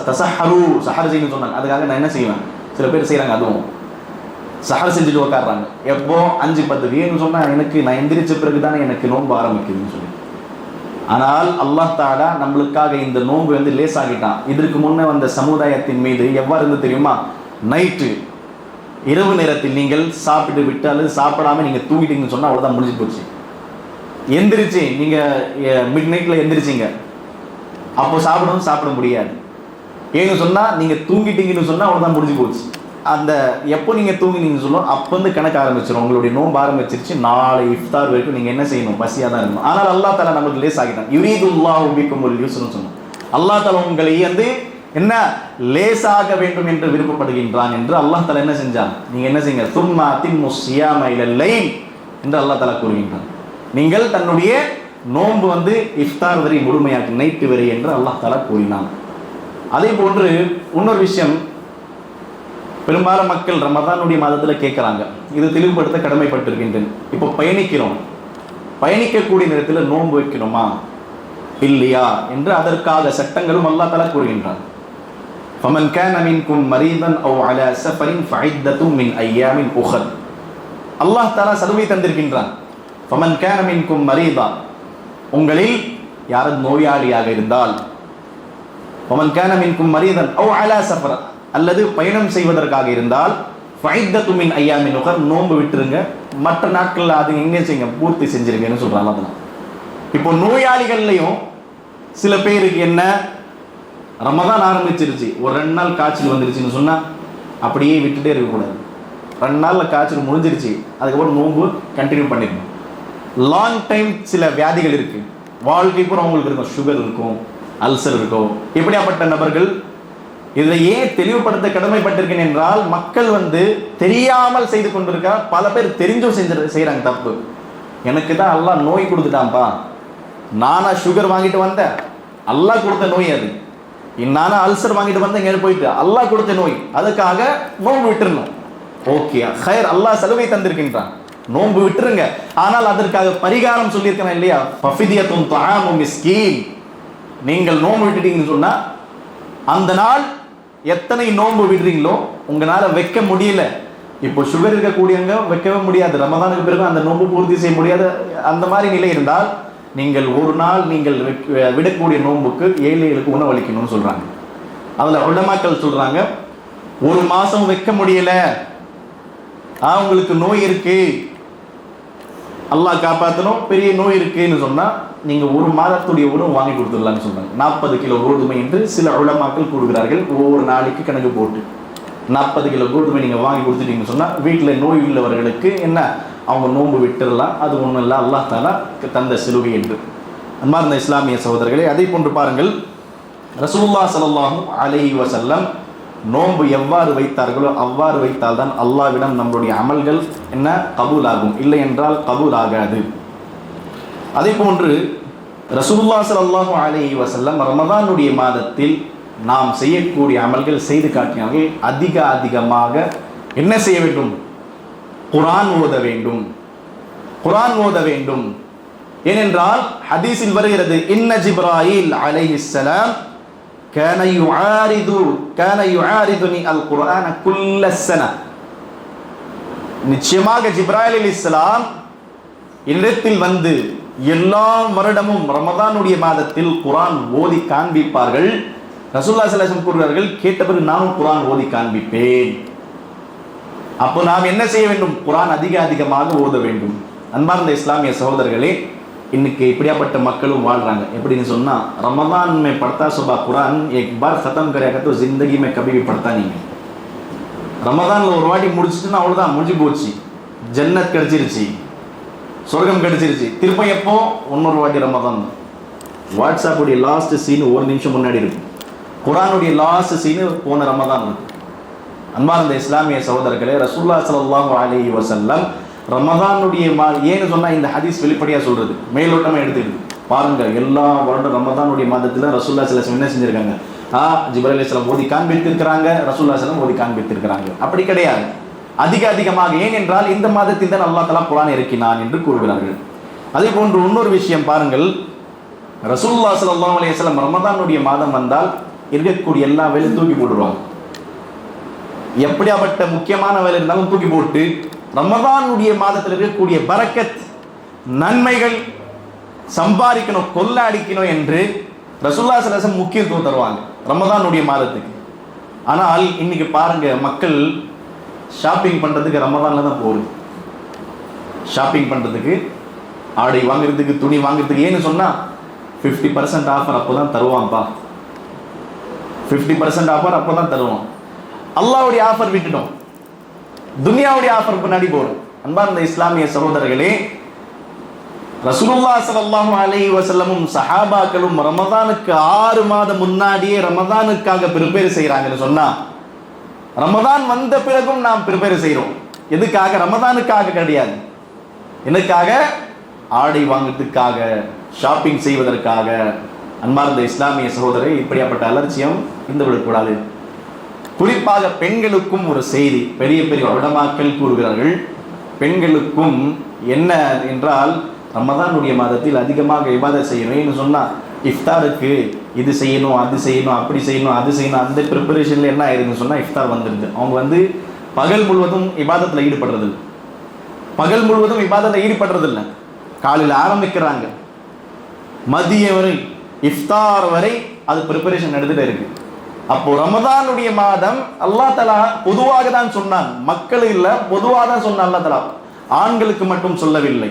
தஸஹரு, சஹர் செய்யணும்னு சொன்னாங்க. அதுக்காக நான் என்ன செய்வேன்? சில பேர் செய்கிறாங்க, அதுவும் சஹர் செஞ்சுட்டு உட்காடுறாங்க. எப்போ? 5:10 ஏன்னு சொன்னால் நான் எந்திரிச்ச பிறகு தானே எனக்கு நோன்பு ஆரம்பிக்குதுன்னு சொல்லி. ஆனால் அல்லாஹ் தஆலா நம்மளுக்காக இந்த நோன்பு லேசாகிட்டான். இதற்கு முன்னே வந்த சமுதாயத்தின் மீது எவ்வாறு இருந்து தெரியுமா? நைட்டு இரவு நேரத்தில் நீங்கள் சாப்பிட்டு விட்டு அல்லது சாப்பிடாம நீங்கள் தூங்கிட்டீங்கன்னு சொன்னால் அவ்வளோதான், முடிஞ்சு போச்சு. எந்திரிச்சு நீங்கள் மிட் நைட்டில் எந்திரிச்சிங்க, அப்போ சாப்பிட முடியாது. ஏன்னு சொன்னால் நீங்கள் தூங்கிட்டீங்கன்னு சொன்னால் அவ்வளோதான், முடிஞ்சு போச்சு. அந்த எப்போ நீங்கள் தூங்கினீங்கன்னு சொல்லுவோம், அப்போ கணக்கு ஆரம்பிச்சிடும், உங்களுடைய நோன்பு ஆரம்பிச்சிருச்சு. நாளை இஃப்தார் வரைக்கும் நீங்கள் என்ன செய்யணும்? பசியாக தான் இருக்கணும். ஆனால் அல்லாஹ் தஆலா நமக்கு லேஸ் ஆகிட்டான். யுரீதுல்லாஹு பிக்குமுல் யுஸ்ரன்னு சொன்னோம். அல்லாஹ் தஆலா உங்களை என்ன லேசாக வேண்டும் என்று விருப்பப்படுகின்றான் என்று அல்லாஹ் தஆலா என்ன செஞ்சான்? நீங்கள் என்ன செய்யுங்க? சும்மா திம்மு ஸியாம இலல் லைல் என்று அல்லாஹ் தஆலா கூறுகின்றான். நீங்கள் தன்னுடைய நோன்பு இஃப்தார் வரை முழுமையாக்கி, நைட்டு வரை என்று அல்லாஹ் தஆலா கூறினான். அதே போன்று இன்னொரு விஷயம், பெரும்பாலும் மக்கள் ரமதானுடைய மாதத்தில் கேட்குறாங்க, இது தெளிவுபடுத்த கடமைப்பட்டிருக்கின்றேன். இப்போ பயணிக்கக்கூடிய நேரத்தில் நோன்பு வைக்கணுமா இல்லையா என்று அதற்காக சட்டங்களும் அல்லாஹ் தஆலா கூறுகின்றான். ஃபமன் கான மின்கும் மரீதன் அவ் அலா ஸஃபரின் ஃபஇத்தத்தும் மின் அய்யாமின் உஹர். அல்லாஹ் தஆலா சலுகை தந்திருக்கின்றான். ஃபமன் கான மின்கும் மரீதா, உங்களில் யாரும் நோயாளியாக இருந்தால், ஃபமன் கான மின்கும் மரீதன் அவ் அலா ஸஃபர், அல்லது பயணம் செய்வதற்காக இருந்தால், ஃபஇத்தத்தும் மின் அய்யாமின் உஹர், நோன்பு விட்டுருங்க, மற்ற நாட்களில் அது எங்கே செய்யுங்க, பூர்த்தி செஞ்சிருங்கன்னு சொல்றாங்க. அதெல்லாம் இப்போ நோயாளிகள்லையும் சில பேருக்கு என்ன, ரமதான் ஆரம்பிச்சிருச்சு, ஒரு 2 நாள் காய்ச்சல் வந்துருச்சுன்னு சொன்னால் அப்படியே விட்டுட்டே இருக்கக்கூடாது. 2 நாளில் காய்ச்சல் முடிஞ்சிருச்சு, அதுக்கப்புறம் நோன்பு கண்டினியூ பண்ணிடணும். லாங் டைம் சில வியாதிகள் இருக்கு, வாழ்க்கை பூரா அவங்களுக்கு இருக்கும், சுகர் இருக்கும், அல்சர் இருக்கும். இப்படியாப்பட்ட நபர்கள் இதை ஏன் தெளிவுபடுத்த கடமைப்பட்டிருக்கேன் என்றால், மக்கள் தெரியாமல் செய்து கொண்டிருக்க, பல பேர் தெரிஞ்சும் செய்கிறாங்க தப்பு. எனக்கு தான் அல்லாஹ் நோய் கொடுத்துட்டான்ப்பா, நானா சுகர் வாங்கிட்டு வந்தேன், அல்லாஹ் கொடுத்த நோய் அது. நானா அல்சர் வாங்கிட்டு வந்தேன், இங்கே போயிட்டு அல்லாஹ் கொடுத்த நோய், அதுக்காக நோன்பு விட்டுருணும். ஓகே, ஹைர், அல்லாஹ் சலுகை தந்திருக்கின்றான், நோன்பு விட்டுருங்க. ஆனால் அதற்காக பரிகாரம் சொல்லியிருக்கிறேன் இல்லையா? ஃபஃபிதியத்துன் தஆமு மிஸ்கீன். நீங்கள் நோன்பு விட்டுட்டீங்கன்னு சொன்னா அந்த நாள் எத்தனை நோன்பு விடுறீங்களோ உங்களால் வைக்க முடியல. இப்போ சுகர் இருக்கக்கூடியவங்க வைக்கவே முடியாது, ரமதானுக்கு பிறகு அந்த நோன்பு பூர்த்தி செய்ய முடியாத அந்த மாதிரி நிலை இருந்தால் நீங்கள் ஒரு நாள் நீங்கள் விடக்கூடிய நோன்புக்கு ஏழைகளுக்கு உணவளிக்கணும்னு சொல்றாங்க. அதில் உலமாக்கள் சொல்றாங்க, ஒரு மாசம் வைக்க முடியல, உங்களுக்கு நோய் இருக்கு, அல்லாஹ் காப்பாற்றணும், பெரிய நோய் இருக்குன்னு சொன்னா நீங்க ஒரு மாதத்துடைய உணவு வாங்கி கொடுத்துடலாம்னு சொன்னாங்க. 40 கிலோ கோதுமை என்று சில உலமாக்கள் கூறுகிறார்கள். ஒவ்வொரு நாளைக்கு கணக்கு போட்டு 40 கிலோ கோதுமை நீங்க வாங்கி கொடுத்துட்டீங்கன்னு சொன்னா வீட்டில் நோய் உள்ளவர்களுக்கு என்ன அவங்க நோன்பு விட்டுடலாம். அது ஒன்றும் இல்லை, அல்லாஹ் தாலா தந்த சிலுவை என்று. அன்பார்ந்த இஸ்லாமிய சகோதரர்களே, அதை போன்று பாருங்கள், ரசூலுல்லாஹ் ஸல்லல்லாஹு அலைஹி வஸல்லம் நோன்பு எவ்வாறு வைத்தார்களோ அவ்வாறு வைத்தால்தான் அல்லாஹ்விடம் நம்முடைய அமல்கள் என்ன கபூல் ஆகும், இல்லை என்றால் கபூல் ஆகாது. அதே போன்று ரசூலுல்லாஹ் ஸல்லல்லாஹு அலைஹி வஸல்லம் ரமதானுடைய மாதத்தில் நாம் செய்யக்கூடிய அமல்கள் செய்து காட்டினார்கள். அதிகமாக என்ன செய்ய வேண்டும்? குர்ஆன் ஓத வேண்டும், குர்ஆன் ஓத வேண்டும். ஏனென்றால் ஹதீஸில் வருகிறது, இன்ன ஜிப்ராயில் அலைஹிஸ்ஸலாம் கான யுஆரிதுனி அல் குர்ஆன குல்ல ஸனா. நிச்சயமாக ஜிப்ராயில் அலைஹிஸ்ஸலாம் என்னிடத்தில் வந்து எல்லா வருடமும் ரமதானுடைய மாதத்தில் குர்ஆன் ஓதி காண்பிப்பார்கள். ரசூலுல்லாஹி ஸல்லல்லாஹு அலைஹி வஸல்லம் கூறுகிறார்கள், கேட்ட பிறகு நானும் குர்ஆன் ஓதி காண்பிப்பேன். அப்போ நாம் என்ன செய்ய வேண்டும்? குர்ஆன் அதிகமாக ஓத வேண்டும். அன்பார்ந்த இஸ்லாமிய சகோதரர்களே, இன்னைக்கு இப்படியாப்பட்ட மக்களும் வாழ்றாங்க. எப்படின்னு சொன்னா, रमजान में पढ़ता सुबह कुरान एक बार खत्म करेगा तो जिंदगी में कभी भी पढ़ता नहीं है. ரமதான்ல ஒரு வாட்டி முடிச்சிட்டுனா அவ்வளவுதான், முடிஞ்சு போச்சு, ஜன்னத் கிடைச்சிருச்சு, சொர்க்கம் கிடைச்சிருச்சு. திரும்ப எப்போ? இன்னொரு வாட்டி ரமதான். வாட்ஸ்அப்புடைய லாஸ்ட் சீன் ஒரு நிமிஷம் முன்னாடி இருக்கு, குர்ஆனுடைய லாஸ்ட் சீன் போன ரமதான் இருக்கு. அன்பார்ந்த இஸ்லாமிய சகோதரர்களே, ரசூலுல்லாஹி ஸல்லல்லாஹு அலைஹி வஸல்லம் ரமதானுடைய ஏன்னு சொன்னா இந்த ஹதீஸ் வெளிப்படையா சொல்றது, மேலோட்டமா எடுத்துக்கிட்டு பாருங்க. எல்லா வருடம் ரமதானுடைய மாதத்துல ரசூலுல்லாஹி ஸல்லல்லாஹு அலைஹி வஸல்லம் என்ன செஞ்சிருக்காங்க? ஜிப்ரீல் அலைஹிஸ்ஸலாம் ஓதி காண்பித்திருக்கிறாங்க, ரசூலுல்லாஹி ஸல்லல்லாஹு அலைஹி வஸல்லம் ஓதி காண்பித்திருக்கிறாங்க. அப்படி கிடையாது, அதிகமாக. ஏனென்றால் இந்த மாதத்தில் தான் அல்லாஹ் தஆலா குர்ஆன் இறக்கினான் என்று கூறுகிறார்கள். அதே போன்று இன்னொரு விஷயம் பாருங்கள், ரசூலுல்லாஹி ஸல்லல்லாஹு அலைஹி வஸல்லம் ரமதானுடைய மாதம் வந்தால் இருக்கக்கூடிய எல்லா வேலையும் தூக்கி போட்டுருவாங்க. எப்படியாப்பட்ட முக்கியமான வேலை இருந்தாலும் தூக்கி போட்டு ரமதானுடைய மாதத்தில் இருக்கக்கூடிய பரக்கத் நன்மைகள் சம்பாதிக்கணும், கொள்ள அடிக்கணும் என்று ரசூலுல்லாஹி ஸல்லல்லாஹு அலைஹி வஸல்லம் முக்கியத்துவம் தருவாங்க ரமதானுடைய மாதத்துக்கு. ஆனால் இன்னைக்கு பாருங்க, மக்கள் ஷாப்பிங் பண்றதுக்கு ரமதான்ல தான் போகுது. ஷாப்பிங் பண்றதுக்கு, ஆடை வாங்குறதுக்கு, துணி வாங்குறதுக்கு. ஏன்னு சொன்னா 50% ஆஃபர் அப்போதான் தருவான்ப்பா, 50% ஆஃபர் அப்போதான் தருவான். அல்லாஹ்வுடைய ஆஃபர் விட்டுட்டோம், துனியாவுடைய ஆஃபர் பின்னாடி போறோம். அன்பார்ந்த இஸ்லாமிய சகோதரர்களே, ரசூலுல்லாஹி ஸல்லல்லாஹு அலைஹி வஸல்லமும் சஹாபாக்களும் ரமதானுக்கு 6 மாதம் முன்னாடியே ரமதானுக்காக ப்ரிப்பேர் செய்யறாங்கன்னு சொன்னா, ரமதான் வந்த பிறகும் நாம் ப்ரிப்பேர் செய்யறோம். எதுக்காக? ரமதானுக்காக கிடையாது. எனக்காக? ஆடை வாங்குறதுக்காக, ஷாப்பிங் செய்வதற்காக. அன்பார்ந்த இஸ்லாமிய சகோதரரை, இப்படியாப்பட்ட அலட்சியம் இருந்து விடக்கூடாது. குறிப்பாக பெண்களுக்கும் ஒரு செய்தி, பெரிய உலமாக்கள் கூறுகிறார்கள், பெண்களுக்கும் என்ன என்றால் ரமதானுடைய மாதத்தில் அதிகமாக இபாதத் செய்யணும் சொன்னா, இஃப்தாருக்கு இது செய்யணும், அது செய்யணும், அப்படி செய்யணும், அது செய்யணும், அந்த ப்ரிப்பரேஷன்ல என்ன ஆயிருதுன்னு சொன்னா இஃப்தார் வந்துடுது. அவங்க பகல் முழுவதும் இபாதத்தில் ஈடுபடுறது இல்லை, பகல் முழுவதும் இபாதத்தில் ஈடுபடுறது இல்லை. காலையில் ஆரம்பிக்கிறாங்க, மதியம் வரை, இஃப்தார் வரை அது ப்ரிப்பரேஷன் நடந்துட்டு இருக்கு. அப்போ ரமதானுடைய மாதம் அல்லாஹ் தஆலா பொதுவாக தான் சொன்னான், மக்கள் இல்ல, பொதுவாக தான் சொன்னான் அல்லாஹ் தஆலா, ஆண்களுக்கு மட்டும் சொல்லவில்லை,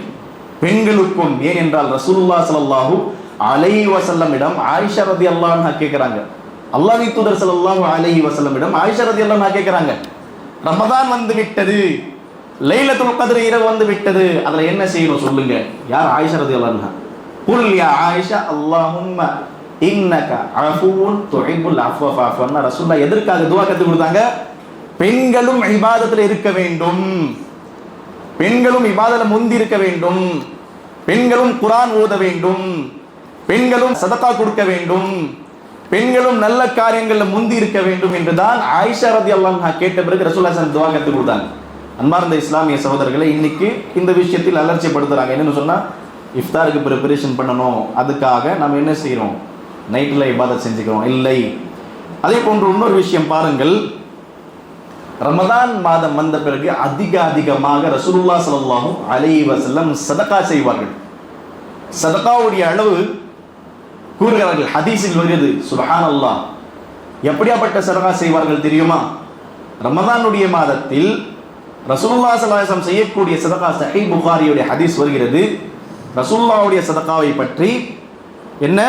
பெண்களுக்கும். ஏனென்றால் ரசூலுல்லாஹி ஸல்லல்லாஹு அலைஹி வஸல்லமிடம் ஆயிஷா ரலியல்லாஹு அன்ஹா கேக்குறாங்க, அல்லாஹ்வின் தூதர் ஸல்லல்லாஹு அலைஹி வஸல்லமிடம் ஆயிஷா ரலியல்லாஹு அன்ஹா கேக்குறாங்க, ரமதான் வந்து விட்டது, லைலத்துல் கத்ர் இரவு வந்து விட்டது, அதுல என்ன செய்யணும் சொல்லுங்க. யார்? ஆயிஷா ரலியல்லாஹு அன்ஹா. குல் யா ஆயிஷா அல்லாஹும்ம இன்னக அஃபூன் துஹிப்புல் அஃவ ஃபஅஃபு அன்ஹா. ரசூலுல்லாஹ் எதற்காக துஆ கத்து கொடுத்தாங்க? பெண்களும் இபாதத்தில் இருக்க வேண்டும், பெண்களும் இபாதத்துல முந்தி இருக்க வேண்டும், பெண்களும் குர்ஆன் ஓத வேண்டும், பெண்களும் சதகா கொடுக்க வேண்டும், பெண்களும் நல்ல காரியங்கள்ல முந்தி இருக்க வேண்டும் என்றுதான் ஆயிஷா ரலியல்லாஹு அன்ஹா கேட்ட பிறகு ரசூலுல்லாஹி ஸல்லல்லாஹு அலைஹி வஸல்லம் துஆ கத்து கொடுத்தாங்க. அன்பார்ந்த இஸ்லாமிய சகோதரர்களை, இன்னைக்கு இந்த விஷயத்தில் அலட்சியப்படுத்துறாங்க. என்னன்னு சொன்னா, இஃப்தாருக்கு ப்ரிப்பரேஷன் பண்ணணும், அதுக்காக நம்ம என்ன செய்யறோம்? நைட்டில் இபாதத் செஞ்சுக்கிறோம். இல்லை, அதே போன்று இன்னொரு விஷயம் பாருங்கள், ரமதான் மாதம் வந்த பிறகு அதிகமாக ரசூலுல்லாஹி ஸல்லல்லாஹு அலைஹி வஸல்லம் சதகா செய்வார்கள். சதகாவுடைய அளவு கூறுகிறார்கள், ஹதீஸில் வருகிறது. சுப்ஹானல்லாஹ், எப்படியாப்பட்ட சதகா செய்வார்கள் தெரியுமா? ரமதானுடைய மாதத்தில் ரசூலுல்லாஹி ஸல்லல்லாஹு அலைஹி வஸல்லம் செய்யக்கூடிய சதகா, சஹீஹ் புகாரியுடைய ஹதீஸ் வருகிறது. ரசூலுல்லாஹ்வுடைய சதகாவை பற்றி என்ன,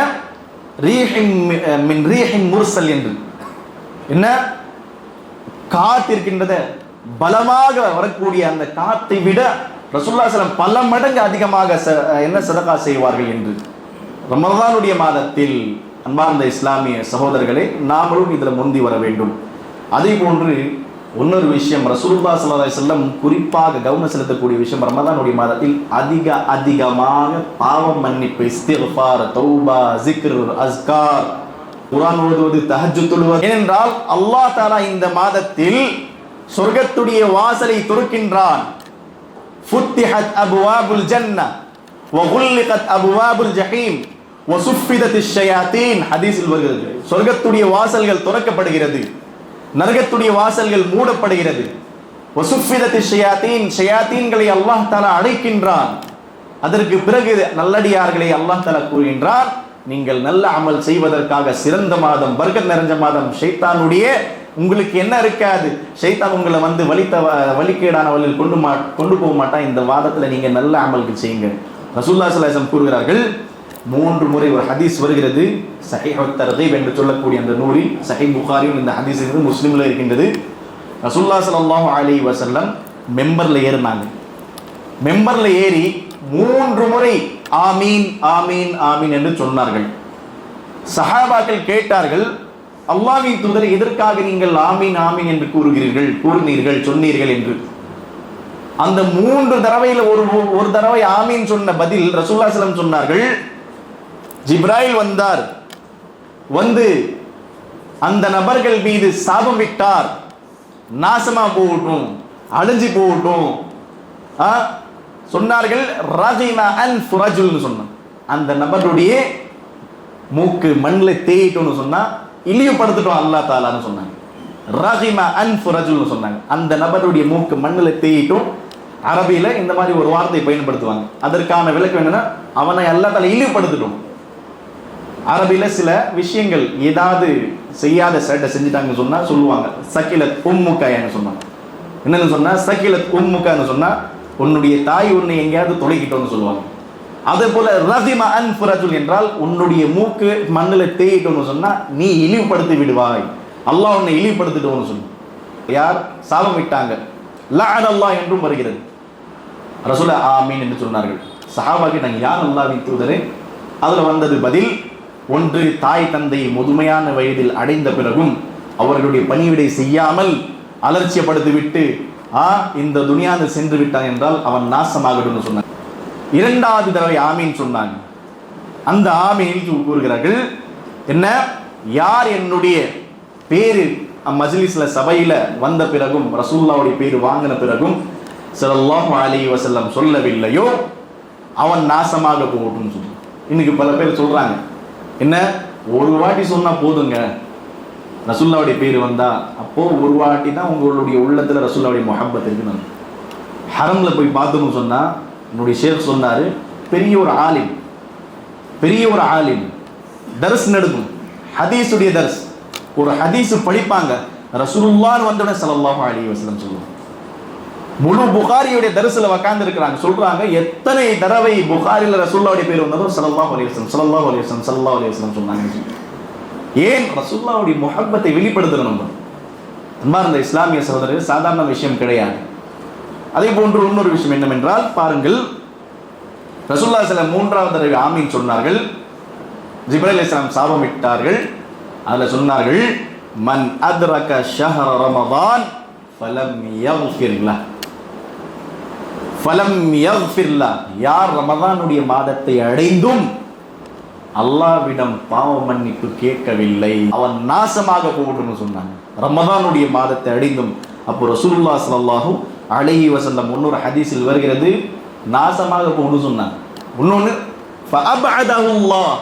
ரீஹின் மின் ரீஹின் முர்சல் என்று, என்ன, காத்திருக்கின்றத பலமாக வரக்கூடிய அந்த காத்தை விட ரசூலுல்லாஹி ஸல்லல்லாஹு அலைஹி வஸல்லம் பல மடங்கு அதிகமாக என்ன சதகா செய்வார்கள் என்று. ரமதானுடைய மாதத்தில் அன்பார்ந்த இஸ்லாமிய சகோதரர்களே, நாமளும் இதில் முந்தி வர வேண்டும். அதே போன்று இன்னொரு விஷயம், ரசூலுல்லாஹி ஸல்லல்லாஹு அலைஹி வஸல்லம் குறிப்பாக கவனம் செலுத்தக்கூடிய விஷயம், ரமதானுடைய மாதத்தில் அதிகமாக பாவம் மன்னிப்பு, இஸ்திக்ஃபார், தௌபா, ஜிக்ர், அஸ்கார், குர்ஆன் ஓதுவது, தஹஜ்ஜுத் தொழுவது. ஏனென்றால் அல்லாஹ் தஆலா இந்த மாதத்தில் சொர்க்கத்துடைய வாசலை திறக்கின்றான். ஃபுத்திஹத் அப்வாபுல் ஜன்னah வ குல்லிகத் அப்வாபுல் ஜஹீம் வ சுஃபிதத்திஷ் ஷயாத்தீன். ஹதீஸில் வருகிறது, சொர்க்கத்துடைய வாசல்கள் திறக்கப்படுகிறது, நரகத்துடைய வாசல்கள் மூடப்படுகிறது. வ சுஃபிதத்திஷ் ஷயாத்தீன், ஷயாத்தீன்களை அல்லாஹ் தஆலா அழைக்கின்றான். அதற்கு பிறகு நல்லடியார்களை அல்லாஹ் தஆலா கூறுகின்றான், நீங்கள் நல்ல அமல் செய்வதற்காக சிறந்த மாதம், பர்க்கத் நிறைஞ்ச மாதம். ஷைத்தானுடைய உங்களுக்கு என்ன இருக்காது, ஷைத்தான் உங்களை வந்து வழிகேடான வழியில் கொண்டு போக மாட்டான். இந்த வாதத்தில் நீங்க நல்ல அமல்கள் செய்யுங்க. ரசூலுல்லாஹி ஸல்லல்லாஹு அலைஹி வஸல்லம் கூறுகிறார்கள், 3 முறை ஒரு ஹதீஸ் வருகிறது, சஹீஹ் தர்கீப் என்று சொல்லக்கூடிய அந்த நூலில், சஹீஹ் புகாரியும் இந்த ஹதீஸ் இருந்து, முஸ்லிம்ல இருக்கின்றது. ரசூலுல்லாஹி ஸல்லல்லாஹு அலைஹி வஸல்லம் மெம்பர்ல ஏறினாங்க. மெம்பர்ல ஏறி 3 முறை ஆமீன் ஆமீன் ஆமீன் என்று சொன்னார்கள். சஹாபாக்கள் கேட்டார்கள், அல்லாஹ்வின் தூதரே, எதற்காக நீங்கள் ஆமீன் ஆமீன் என்று கூறினீர்கள் சொன்னீர்கள் என்று. அந்த 3 தடவையில் ஒரு தடவை ஆமீன் சொன்ன பதில் ரசூலுல்லாஹி ஸல்லல்லாஹு அலைஹி வஸல்லம் சொன்னார்கள், ஜிப்ராயில் வந்தார், வந்து அந்த நபர்கள் மீது சாபம் விட்டார், நாசமா போகட்டும், அழிஞ்சு போகட்டும். சொன்னார்கள், ரகிமா அன்ஃபு ரஜுல்னு சொன்னான், அந்த நபருடைய மூக்கு மண்ணில் தேயிட்டோம்னு சொன்னா இழிவுபடுத்திட்டோம் அல்லாஹ் தஆலான்னு சொன்னாங்க. ரகிமா அன்ஃபு ரஜுல்னு சொன்னாங்க, அந்த நபருடைய மூக்கு மண்ணில் தேயிட்டோம். அரபியில இந்த மாதிரி ஒரு வார்த்தை பயன்படுத்துவாங்க. அதற்கான விளக்கம் என்னன்னா, அவனை அல்லாஹ் தஆலா இழிவுபடுத்திட்டோம். அரபியில சில விஷயங்கள் ஏதாவது செய்யாத சேட்டை செஞ்சுட்டாங்கன்னு சொன்னா சொல்லுவாங்க, சகிலத் உம்முக்கான்னு சொன்னாங்க. என்னன்னு சொன்னா, சகிலத் உம்முக்கான்னு சொன்னா உன்னுடைய தாய் உன்னை எங்கேயாவது தொலைக்கிட்டோன்னு சொல்லுவாங்க. அதே போல ரகிமா அன்ஃபு ரஜுல் என்றால் உன்னுடைய மூக்கு மண்ணில் தேயிட்டோன்னு சொன்னா நீ இழிவுபடுத்தி விடுவாய், அல்லாஹ் உன்னை இழிவுபடுத்திட்டோன்னு சொல்லு. யார் சாபம் விட்டாங்க, லஅன அல்லாஹ் என்றும் வருகிறது. ரசூல் ஆமீன் என்று சொன்னார்கள். சஹாபாக்கள் நாங்கள் யார் அல்லாஹ்வின் தூதரே? அதில் வந்தது பதில், ஒன்று, தாய் தந்தை முதுமையான வயதில் அடைந்த பிறகும் அவர்களுடைய பணிவிடை செய்யாமல் அலட்சியப்படுத்திவிட்டு இந்த துனியாவில் சென்று விட்டான் என்றால் அவன் நாசமாகட்டும் சொன்னாங்க. 2வது தடவை ஆமீன் சொன்னாங்க. அந்த ஆமீனில் கூறுகிறார்கள், என்ன, யார் என்னுடைய பேரு மஜ்லிஸ்ல சபையில வந்த பிறகும், ரசூலுல்லாஹ்வுடைய பேரு வாங்கின பிறகும் ஸல்லல்லாஹு அலைஹி வஸல்லம் சொல்லவில்லையோ அவன் நாசமாக போகட்டும் சொல்றாங்க. இன்னைக்கு பல பேர் சொல்றாங்க, என்ன, ஒரு வாட்டி சொன்னா போதுங்க, ரசூலுல்லாஹ்வுடைய பேர் வந்தா அப்போ ஒரு வாட்டி தான் உங்களுடைய உள்ளத்துல ரசூலுல்லாஹ்வுடைய முஹப்பத் இருக்குன்னு. ஹரம்ல போய் பார்த்தோம்னு சொன்னா, என்னுடைய ஷேக் சொன்னாரு, பெரிய ஒரு ஆலிம் தர்ஸ் நடக்கும், ஹதீஸுடைய தர்ஸ், ஒரு ஹதீஸ் படிப்பாங்க, ரசூலுல்லாஹ் வந்தோடனே ஸல்லல்லாஹு அலைஹி வஸல்லம் சொல்லுவாங்க. முழு புகாரியுடைய தர்ஸ்ல உட்கார்ந்து இருக்கிறாங்க, சொல்றாங்க, எத்தனை தடவை புகாரில ரசூலுல்லாஹ்வுடைய பேர் வந்ததோ ஸல்லல்லாஹு அலைஹி வஸல்லம் ஸல்லல்லாஹு அலைஹி வஸல்லம் ஸல்லல்லாஹு அலைஹி வஸல்லம் சொன்னாங்க. ஏன்? ரசூலுல்லாஹ்வுடைய முஹப்பத்தை வெளிப்படுத்துறோம் நம்ம. அன்பார்ந்த இஸ்லாமிய சகோதரர்கள், சாதாரண விஷயம் கிடையாது. அதே போன்று இன்னொரு விஷயம் என்னவென்றால், பாருங்கள், ரசூலுல்லாஹி ஸல்லல்லாஹு அலைஹி வஸல்லம் 3வது தடவை ஆமீன் சொன்னார்கள். ஜிப்ரீல் அலைஹிஸ்ஸலாம் சாபம் விட்டார்கள். அதுல சொன்னார்கள், மன் அத்ரக ஷஹ்ர ரமதான் ஃபலம் யக்ஃபிர் லஹ், யார் ரமதானுடைய மாதத்தை அடைந்தும் அல்லாஹ்விடம் பாவ மன்னிப்பு கேட்கவில்லை அவன் நாசமாக போகட்டும்னு சொன்னாங்க. ரமதானுடைய மாதத்தை அடைந்தும். அப்போ ரசூலுல்லாஹி ஸல்லல்லாஹு அலைஹி வஸல்லம் இன்னொரு ஹதீஸில் வருகிறது, நாசமாக போகணும்னு சொன்னாங்க. இன்னொன்று, ஃபஅபஅதஹுல்லாஹ்,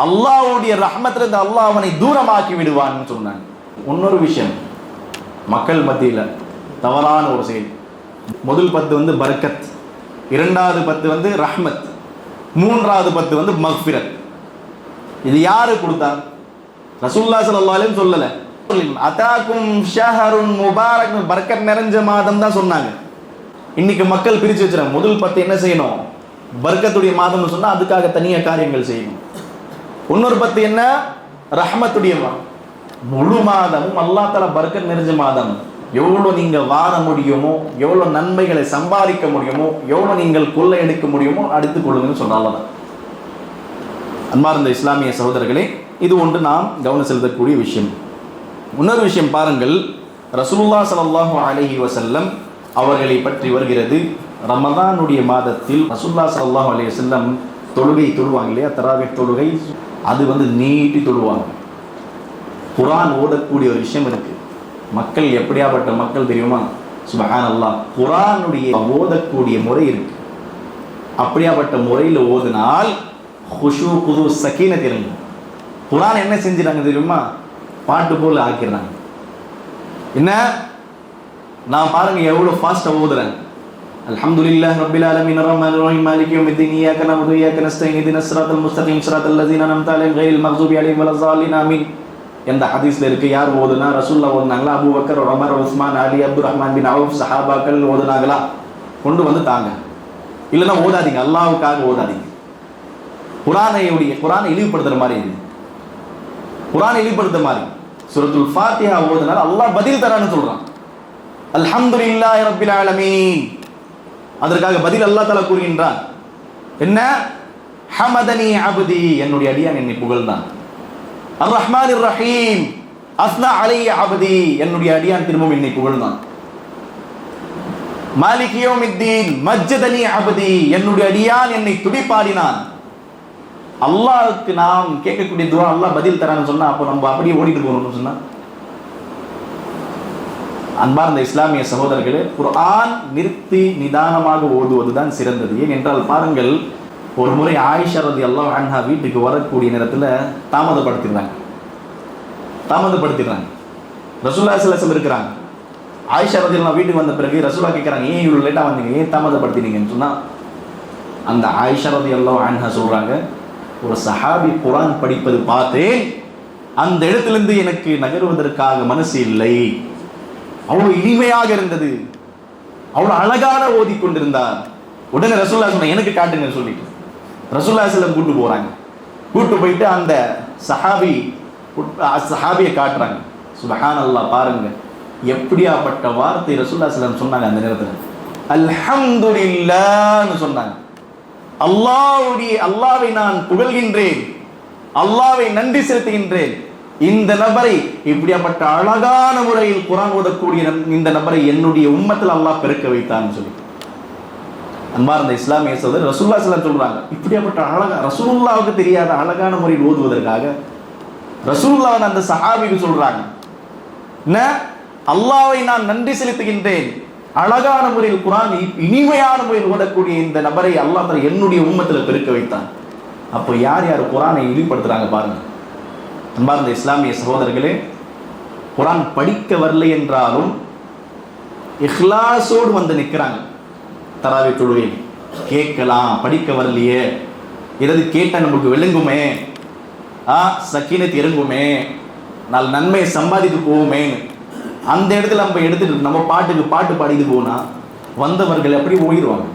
அல்லாஹ்வுடைய ரஹ்மத்திலிருந்து அல்லாஹ் அவனை தூரமாக்கி விடுவான்னு சொன்னாங்க. இன்னொரு விஷயம், மக்கள் மத்தியில் தவறான ஒரு செயல். முதல் 10 வந்து பரக்கத், இரண்டாவது 10 வந்து ரஹ்மத், மூன்றாவது 10 வந்து மக்ஃபிரத். இது யாரு கொடுத்தா? ரசூலுல்லாஹி ஸல்லல்லாஹு அலைஹி வஸல்லம் சொல்லல. அதாக்கும் ஷஹருன் முபாரக், பரக்கத் நிறைஞ்ச மாதம் தான் சொன்னாங்க. இன்னைக்கு மக்கள் பிரிச்சு வச்சிருக்காங்க. முதல் 10 என்ன செய்யணும்? பரக்கத்துடைய மாதம்னு சொன்னா அதுக்காக தனியா காரியங்கள் செய்யணும். இன்னொரு 10 என்ன? ரஹ்மத்துடைய மாதம். முழு மாதமும் அல்லாஹ் தஆலா பரக்கத் நிறைஞ்ச மாதம். எவ்வளோ நீங்க வாழ முடியுமோ, எவ்வளோ நன்மைகளை சம்பாதிக்க முடியுமோ, எவ்வளோ நீங்கள் கொள்ளையடிக்க முடியுமோ அடுத்துக் கொள்ளுங்கன்னு சொன்னால. அன்பார்ந்த இஸ்லாமிய சகோதரர்களே, இது ஒன்று நாம் கவனம் செலுத்தக்கூடிய விஷயம். இன்னொரு விஷயம் பாருங்கள், ரசூலுல்லாஹி ஸல்லல்லாஹு அலைஹி வஸல்லம் அவர்களை பற்றி வருகிறது. ரமதானுடைய மாதத்தில் ரசூலுல்லாஹி ஸல்லல்லாஹு அலைஹி வஸல்லம் தொழுவாங்க இல்லையா, தராவீஹ் தொழுகை, அது வந்து நீட்டி தொழுவாங்க. குர்ஆன் ஓதக்கூடிய ஒரு விஷயம் இருக்கு. மக்கள் எப்படியாப்பட்ட மக்கள் தெரியுமா? சுப்ஹானல்லாஹ், குர்ஆனுடைய ஓதக்கூடிய முறை இருக்கு. அப்படியாப்பட்ட முறையில் ஓதினால் குஷு குது சக்கீனத் இறங்கும். குர்ஆன் என்ன செஞ்சிட்டாங்க தெரியுமா? பாட்டு போல ஆக்கிடுறாங்க. என்ன நான் பாருங்க எவ்வளோ ஃபாஸ்ட்டாக ஓதுறேன். அல்ஹம்துலில்லாஹி ரப்பில் ஆலமீன் அர்ரஹ்மானிர் ரஹீம் மாலிகி யௌமித்தீன் இய்யாக நஅபுது வ இய்யாக நஸ்தஈன் இஹ்தினஸ் ஸிராத்தல் முஸ்தகீம் ஸிராத்தல் லஸீன அன்அம்த அலைஹிம் கைரில் மக்ஸூபி அலைஹிம் வலஸ்ஸாலின் ஆமீன். எந்த ஹதீஸ்ல இருக்கு? யார் ஓதுனா? ரசூலுல்லாஹ் ஓதுனாங்களா? அபூபக்கர், உமர், உஸ்மான், அலி, அப்துர் ரஹ்மான் பின் அவுஃப் சஹாபாக்கள் ஓதுனாங்களா? கொண்டு வந்து தாங்க. இல்லைன்னா ஓதாதீங்க, அல்லாஹ்வுக்காக ஓதாதீங்க. குர்ஆனை இழிவுபடுத்துற மாதிரி இது. குர்ஆனை இழிவுபடுத்துற மாதிரி சூரத்துல் ஃபாத்திஹா ஓதுனால அல்லாஹ் பதில் தரான்னு சொல்றான். அல்ஹம்துலில்லாஹி ரப்பில் ஆலமீன், அதற்காக பதில் அல்லாஹ் தஆலா கூறுகின்றான். என்ன? ஹமதனி அப்தி, என்னுடைய அடியான் என்னை புகழ்ந்தான். அர் ரஹ்மானிர் ரஹீம் அஸ்னா அலைய அப்தி, என்னுடைய அடியான் திரும்பவும் என்னை புகழ்ந்தான். மாலிகி யௌமித்தீன் மஜ்ஜதனி அப்தி, என்னுடைய அடியான் என்னை துதிப்பாடினான். அல்லாஹ்வுக்கு நாம் கேட்கக்கூடிய துஆ அல்லாஹ் பதில் தரான்னு சொன்னா அப்போ நம்ம அப்படியே ஓடிட்டு போகணும்னு சொன்னா, அன்பார்ந்த இஸ்லாமிய சகோதரர்களே, குர்ஆன் நிறுத்தி நிதானமாக ஓதுவதுதான் சிறந்தது. ஏனென்றால் பாருங்கள், ஒரு முறை ஆயிஷா ரலியல்லாஹு அன்ஹா வீட்டுக்கு வரக்கூடிய நேரத்தில் தாமதப்படுத்திடுறாங்க. ரசூலுல்லாஹி ஸல்லல்லாஹு அலைஹி வஸல்லம் இருக்கிறாங்க. ஆயிஷா ரலியல்லாஹு வீட்டுக்கு வந்த பிறகு ரசூலுல்லாஹ் கேட்குறாங்க, ஏன் இவ்வளோ லேட்டாக வந்தீங்க, ஏன் தாமதப்படுத்தினீங்கன்னு சொன்னால், அந்த ஆயிஷா ரலியல்லாஹு அன்ஹா சொல்கிறாங்க, ஒரு சஹாபி குர்ஆன் படிப்பது பார்த்தேன், அந்த இடத்திலிருந்து எனக்கு நகருவதற்காக மனசு இல்லை. அவ்வளோ இனிமையாக இருந்தது, அவ்வளோ அழகான ஓதி கொண்டிருந்தார். உடனே ரசூலுல்லாஹ் சொன்னாங்க, எனக்கு காட்டுங்கன்னு சொல்லிட்டு ரசூலுல்லாஹி ஸல்லல்லாஹு அலைஹி வஸல்லம் கூட்டு போயிட்டு அந்த சஹாபியை காட்டுறாங்க. சுப்ஹானல்லாஹ், பாருங்க எப்படியாப்பட்ட வார்த்தை ரசூலுல்லாஹி ஸல்லல்லாஹு அலைஹி வஸல்லம் சொன்னாங்க. அந்த நேரத்தில் அல்ஹம்துலில்லாஹ்னு சொன்னாங்க. அல்லாஹ்வை நான் புகழ்கின்றேன், அல்லாஹ்வை நன்றி செலுத்துகின்றேன். இந்த நபரை, இப்படியாப்பட்ட அழகான முறையில் குர்ஆன் ஓதக்கூடிய இந்த நபரை என்னுடைய உம்மத்தில் அல்லாஹ் பெருக்க வைத்தான்னு சொல்லி. அன்பார்ந்த இஸ்லாமிய சகோதரர், ரசூலுல்லாஹி ஸல்லல்லாஹு அலைஹி வஸல்லம் சொல்றாங்க, இப்படியாப்பட்ட அழகா ரசூலுல்லாஹ்வுக்கு தெரியாத அழகான முறையில் ஓதுவதற்காக ரசூலுல்லாஹ் அந்த சஹாபிக்கு சொல்றாங்க, என்ன, அல்லாஹ்வை நான் நன்றி செலுத்துகின்றேன், அழகான முறையில் குர்ஆன் இனிமையான முறையில் ஓதக்கூடிய இந்த நபரை அல்லாஹ் தஆலா என்னுடைய உம்மத்தில் பெருக்க வைத்தான். அப்போ யார் யார் குர்ஆனை இழிவுபடுத்துறாங்க பாருங்க. அன்பார்ந்த இஸ்லாமிய சகோதரர்களே, குர்ஆன் படிக்க வரலை என்றாலும் இஹ்லாஸோடு வந்து நிற்கிறாங்க. தராவி தொழுகை கேட்கலாம், படிக்க வரலையே, ஏதாவது கேட்டால் நமக்கு விளங்குமே, சக்கீனத் இறங்குமே, நாலு நன்மையை சம்பாதித்து போவோமே, அந்த இடத்துல நம்ம எடுத்துட்டு நம்ம பாட்டு பாடிட்டு போனா வந்தவர்கள் எப்படி ஓடிடுவாங்க.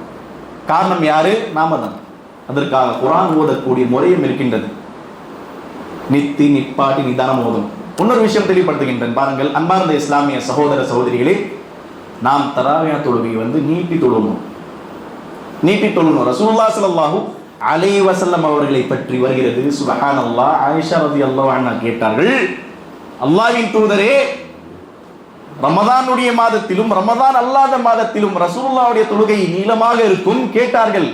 காரணம் யாரு? நாம தான். அதற்காக குர்ஆன் ஓதக்கூடிய முறையும் இருக்கின்றது. நிப்பாட்டி நிதானம் ஓதும். இன்னொரு விஷயம் தெளிவுபடுத்துகின்றேன் பாருங்கள். அன்பார்ந்த இஸ்லாமிய சகோதர சகோதரிகளே, நாம் தராவியா தொழுகையை வந்து நீட்டி தொழணும். ரசூலுல்லாஹி ஸல்லல்லாஹு அலைஹி வஸல்லம் அவர்களை பற்றி வருகிறது. சுப்ஹானல்லாஹ், ஆயிஷா ரலியல்லாஹு அன்ஹா கேட்டார்கள், அல்லாஹ்வின் தூதரே, ரமதானுடைய மாதத்திலும் ரமதான் அல்லாத மாதத்திலும் ரசூலுல்லாஹ்வுடைய தொழுகை நீளமாக இருக்கும். கேட்டார்கள்,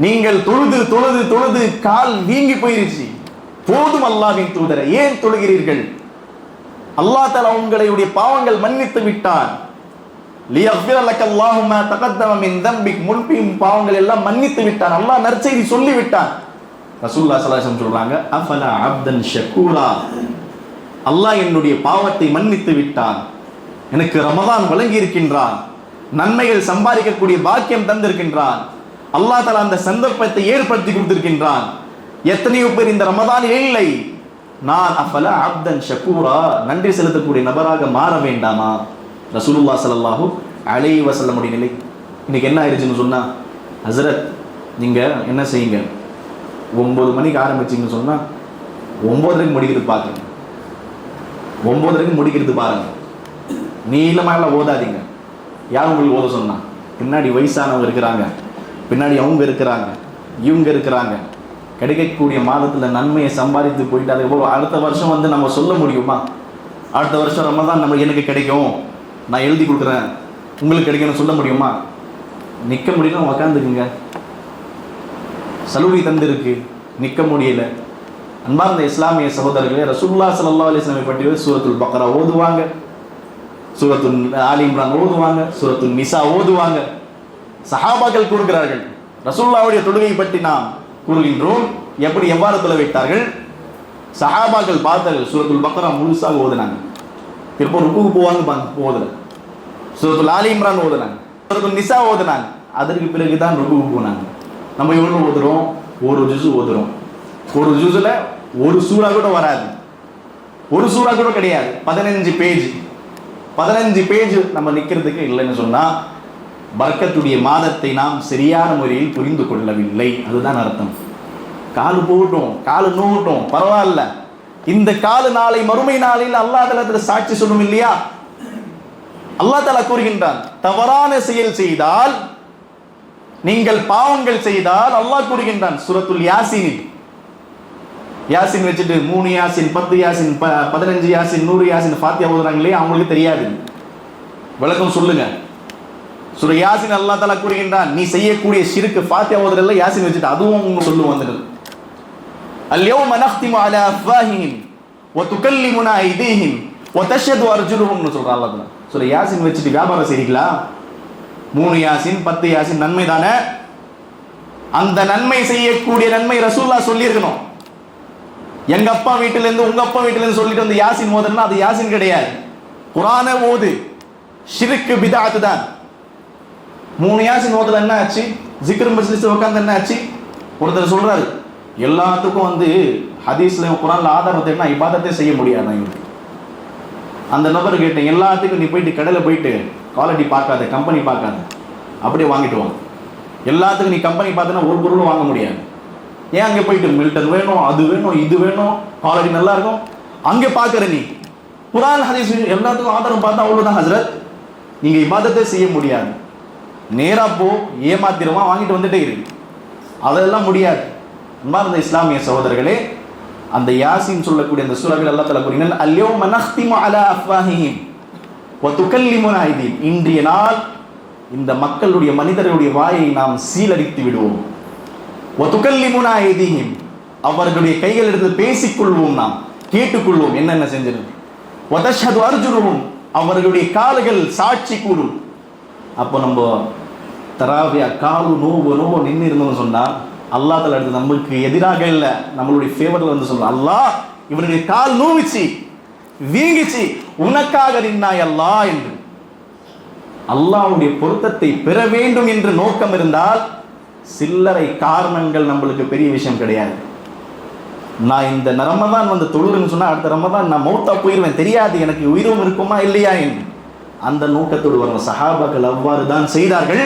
நீங்கள் தொழுது தொழுது தொழுது கால் வீங்கி போயிருச்சு, போதும் அல்லாஹ்வின் தூதரே, ஏன் தொழுகிறீர்கள்? அல்லாஹ் தஆலா உங்களுடைய பாவங்கள் மன்னித்து விட்டான். லியக்ஃபிர லக்கல்லாஹு மா தகத்தம மின் தம்பிக், முன்பின் பாவங்கள் எல்லாம் மன்னித்து விட்டான். அல்லாஹ் நற்செய்தி சொல்லி விட்டான். ரசூலுல்லாஹி ஸல்லல்லாஹு அலைஹி வஸல்லம் சொல்றாங்க, அஃபலா அப்தன் ஷக்கூரா, அல்லாஹ் என்னுடைய பாவத்தை மன்னித்து விட்டான், எனக்கு ரமதான் வழங்கி இருக்கின்றான், நன்மைகள் சம்பாதிக்கக்கூடிய பாக்கியம் தந்திருக்கின்றான், அல்லாஹ் தஆலா அந்த சந்தர்ப்பத்தை ஏற்படுத்தி கொடுத்திருக்கின்றான். எத்தனையோ பேர் இந்த ரமதானில் இல்லை, நான் அஃபலா அப்தன் ஷக்கூரா, நன்றி செலுத்தக்கூடிய நபராக மாற வேண்டாமா? ரசூலுல்லாஹி ஸல்லல்லாஹு அலைஹி வஸல்லம் உடைய நிலை இன்னைக்கு என்ன ஆயிடுச்சுன்னு சொன்னா, ஹஸ்ரத் நீங்க என்ன செய்யுங்க, 9 மணிக்கு ஆரம்பிச்சிங்கன்னு சொன்னா 9:30 முடிக்கிறது பாருங்க, 9:30 முடிக்கிறது பாருங்க. நீளமாக ஓதாதீங்க. யார் உங்களுக்கு ஓத சொன்னா? பின்னாடி வயசானவங்க இருக்கிறாங்க, பின்னாடி அவங்க இருக்கிறாங்க, இவங்க இருக்கிறாங்க. கிடைக்கக்கூடிய மாதத்தில் நன்மையை சம்பாதித்து போயிட்டு அது அடுத்த வருஷம் வந்து நம்ம சொல்ல முடியுமா? அடுத்த வருஷம் ரமதான் நம்ம எனக்கு கிடைக்கும், நான் எழுதி கொடுக்குறேன், உங்களுக்கு கிடைக்கணும்னு சொல்ல முடியுமா? நிற்க முடியல, உக்காந்துக்குங்க. சலுகை தந்திருக்கு, நிற்க முடியல. அன்பார்ந்த இஸ்லாமிய சகோதரர்களே, ரசூலுல்லாஹி ஸல்லல்லாஹு அலைஹி வஸல்லம் பற்றி சூரத்துல் பக்ரா ஓதுவாங்க, சூரத்துல் ஆலி இம்ரான் ஓதுவாங்க, சூரத்துல் நிசா ஓதுவாங்க. சஹாபாக்கள் கூறுகிறார்கள், ரசூலுல்லாஹ்வுடைய தொழுகையை பற்றி நாம் கூறுகின்றோம், எவ்வாறு தொழ வைத்தார்கள். சஹாபாக்கள் பார்த்தார்கள், சூரத்துல் பக்ரா முழுசாக ஓதுனாங்க, திரும்ப ருக்குக்கு போவாங்க, ஓதுறாங்க. சூரத்துல் ஆலி இம்ரான் ஓதுனாங்க, சூரத்துல் நிசா ஓதுனாங்க, அதற்கு பிறகு தான் ருக்குக்கு போனாங்க. நம்ம எவ்வளோ ஓதுறோம்? ஒரு ஜுஸு ஓதுறோம். ஒரு ஜுஸுல ஒரு சூறா கூட வராது, ஒரு சூறா கூட கிடையாது. 15 பேஜ் நம்ம நிற்கிறதுக்கு இல்லைன்னு சொன்னா பர்க்கத்துடைய மாதத்தை நாம் சரியான முறையில் புரிந்து கொள்ளவில்லை, அதுதான் அர்த்தம். காலு போகட்டும், காலு நோகட்டும், பரவாயில்ல. இந்த காலு நாளை மறுமை நாளில் அல்லாஹ் தஆலா சாட்சி சொல்லும் இல்லையா? அல்லாஹ் தஆலா கூறுகின்றான், தவறான செயல் செய்தால், நீங்கள் பாவங்கள் செய்தால், அல்லாஹ் கூறுகின்றான் சூரத்துல் யாசீனில், யாசின் வச்சுட்டு 3 யாசின் 10 யாசின் 15 யாசின் 100 யாசின் ஃபாத்தியா ஓதுறாங்களே, அவங்களுக்கு தெரியாது. விளக்கம் சொல்லுங்க. சூர யாசின் அல்லாஹ் தஆலா கூறுகின்றான், நீ செய்யக்கூடிய ஷிர்க் ஃபாத்தியா ஓதுறல்ல, யாசின் வச்சுட்டு அதுவும் உங்களுக்கு சொல்லுவோம். வந்துடுது, அல்யௌம நக்திமு அலா அஃவாஹிஹிம் வ துகல்லிமுனா ஐதீஹிம் வ தஷ்ஹது அர்ஜுலுஹும்னு சொல்றான் அல்லாஹ் தஆலா. சூர யாசின் வச்சுட்டு வியாபாரம் செய்றீங்களா? 3 யாசின் 10 யாசின் நன்மை தானே. அந்த நன்மை செய்யக்கூடிய நன்மை ரசூலுல்லாஹ் சொல்லியிருக்கணும். எங்க அப்பா வீட்டுல இருந்து உங்க அப்பா வீட்டுல இருந்து சொல்லிட்டு வந்து யாசின் ஓதுறனா அது யாசின் கிடையாது, குர்ஆனை ஓது. ஷிர்க் பித்அத் தான். 3 யாசின் ஓதுல என்ன ஆச்சு? ஜிக்ர் மஜ்லிஸ் உட்கார்ந்து என்ன ஆச்சு? ஒருத்தர் சொல்றாரு, எல்லாத்துக்கும் வந்து ஹதீஸ்ல குர்ஆன்ல ஆதாரம் தேடினா இபாதத்தை செய்ய முடியாது. அந்த நபர் கேட்டேன், எல்லாத்துக்கும் நீ போயிட்டு கடையில் போயிட்டு குவாலிட்டி பார்க்காத, கம்பெனி பார்க்காத, அப்படியே வாங்கிட்டு வாங்க. எல்லாத்துக்கும் நீ கம்பெனி பார்த்தனா ஒரு பொருளும் வாங்க முடியாது. ஏன் அங்கே போயிட்டு மில்டன் வேணும், அது வேணும், இது வேணும், குவாலிட்டி நல்லா இருக்கும், அங்கே பார்க்குற நீ குர்ஆன் ஹதீஸ் எல்லாத்துக்கும் ஆதாரம் பார்த்தா அவ்வளோதான் ஹஸ்ரத், நீங்கள் இபாதத்தை செய்ய முடியாது. நேராக போ, ஏமாத்திரமா வாங்கிட்டு வந்துட்டே இருக்கு, அதெல்லாம் முடியாது. அன்பார்ந்த இஸ்லாமிய சகோதரர்களே, அந்த யாசின் சொல்லக்கூடிய அந்த சூறாக்கள் அல்லாஹ் தஆலா கூறினான், அல்யௌம நக்திமு அலா அஃவாஹிஹிம் வ துகல்லிமுனா ஐதீஹிம், இன்றைய நாள் இந்த மக்களுடைய மனிதர்களுடைய வாயை நாம் சீலடித்து விடுவோம். வ துகல்லிமுனா ஐதீஹிம், அவர்களுடைய கைகள் எடுத்து பேசிக்கொள்வோம், நாம் கேட்டுக்கொள்வோம் என்னென்ன செஞ்சிருக்கு. வ தஷ்ஹது அர்ஜுலுஹும், அவர்களுடைய கால்கள் சாட்சி கூறும். அப்போ நம்ம தராவியா காலு நோவு நின்று இருந்தோம்னு சொன்னால் அல்லாஹ் தஆலா எடுத்து நமக்கு எதிராக இல்லை, நம்மளுடைய ஃபேவரில் வந்து சொல்றோம், அல்லாஹ் இவனுடைய கால் நோவிச்சு வீங்கிச்சு, உனக்காக நின்னாய் அல்லாஹ் என்று. அல்லாஹ்வுடைய பொருத்தத்தை பெற வேண்டும் என்று நோக்கம் இருந்தால் சில்லறை காரணங்கள் நம்மளுக்கு பெரிய விஷயம் கிடையாது. நான் இந்த ரமதான் வந்து தொழுறேன்னு சொன்னா அடுத்த ரமதான் நான் மௌத்தா போயிடுவேன், தெரியாது எனக்கு உயிரும் இருக்குமா இல்லையா என்று அந்த நோக்கத்தோடு வரும். சஹாபாக்கள் அவ்வாறு தான் செய்தார்கள்.